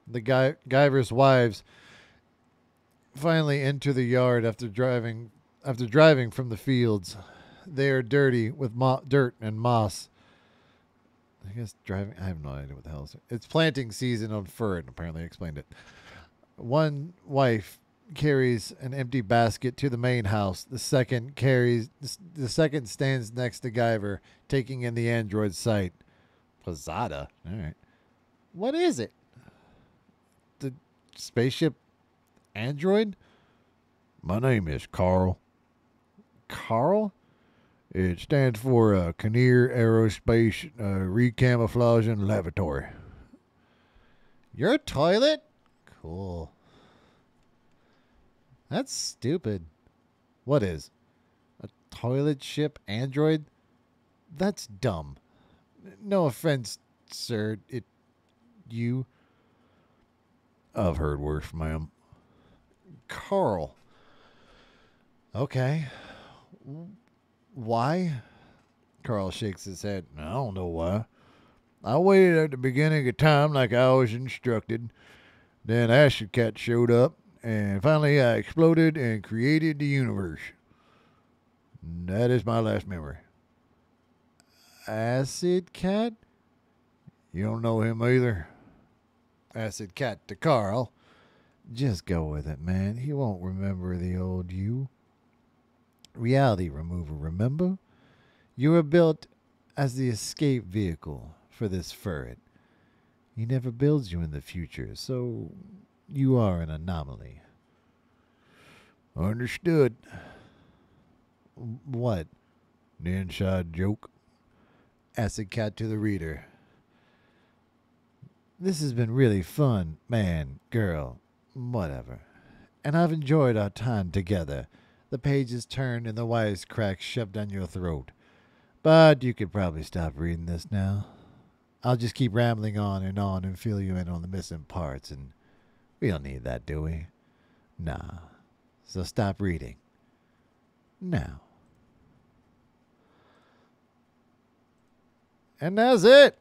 The Guyver's wives finally enter the yard after driving from the fields. They are dirty with dirt and moss. I guess driving. I have no idea what the hell it's planting season on fur. And apparently, I explained it. One wife carries an empty basket to the main house. The second stands next to Guyver, taking in the android's sight. Posada. All right. What is it? The spaceship android? My name is K.A.R.L. K.A.R.L? It stands for K.A.R.L Aerospace Recamouflaging Lavatory. Your toilet? Cool. That's stupid. What is? A toilet ship android? That's dumb. No offense, sir. You. I've heard worse, ma'am. K.A.R.L. Okay. Why? Carl shakes his head. I don't know why. I waited at the beginning of time like I was instructed. Then AcidCat showed up, and finally I exploded and created the universe. That is my last memory. AcidCat? You don't know him either? AcidCat to Carl. Just go with it, man. He won't remember the old you. Reality remover, remember? You were built as the escape vehicle for this ferret. He never builds you in the future, so you are an anomaly. Understood. What? The inside joke. AcidCat to the reader. This has been really fun, man, girl, whatever. And I've enjoyed our time together. The pages turned and the wisecracks shoved down your throat. But you could probably stop reading this now. I'll just keep rambling on and fill you in on the missing parts, and we don't need that, do we? Nah. So stop reading. Now. And that's it.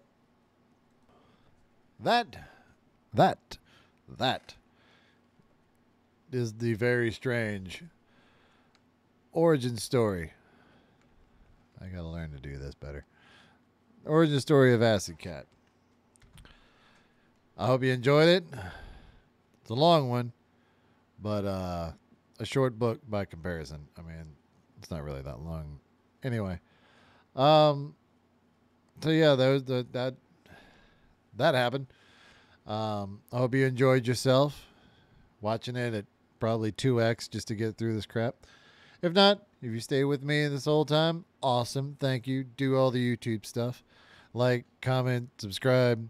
That is the very strange origin story. I gotta learn to do this better. Origin story of AcidCat. I hope you enjoyed it. It's a long one, but a short book by comparison. I mean, it's not really that long. Anyway, so yeah, that happened. I hope you enjoyed yourself watching it at probably 2x just to get through this crap. If not, if you stay with me this whole time, awesome. Thank you. Do all the YouTube stuff. Like, comment, subscribe.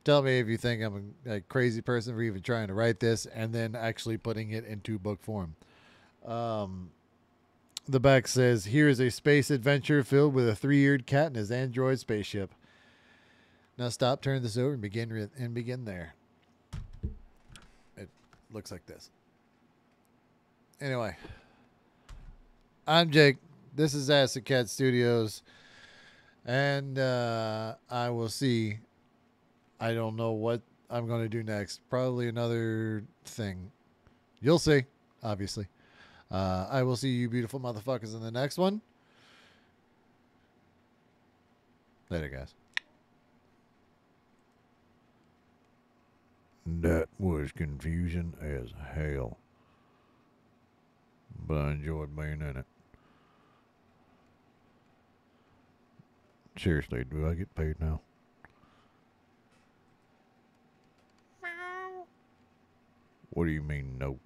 Tell me if you think I'm a crazy person for even trying to write this and then actually putting it into book form. The back says, here is a space adventure filled with a 3-eared cat and his android spaceship. Now stop, turn this over, and begin there. It looks like this. Anyway, I'm Jake. This is AcidCat Studios. And I will see. I don't know what I'm going to do next. Probably another thing. You'll see, obviously. I will see you beautiful motherfuckers in the next one. Later, guys. That was confusing as hell. But I enjoyed being in it. Seriously, do I get paid now? What do you mean, no?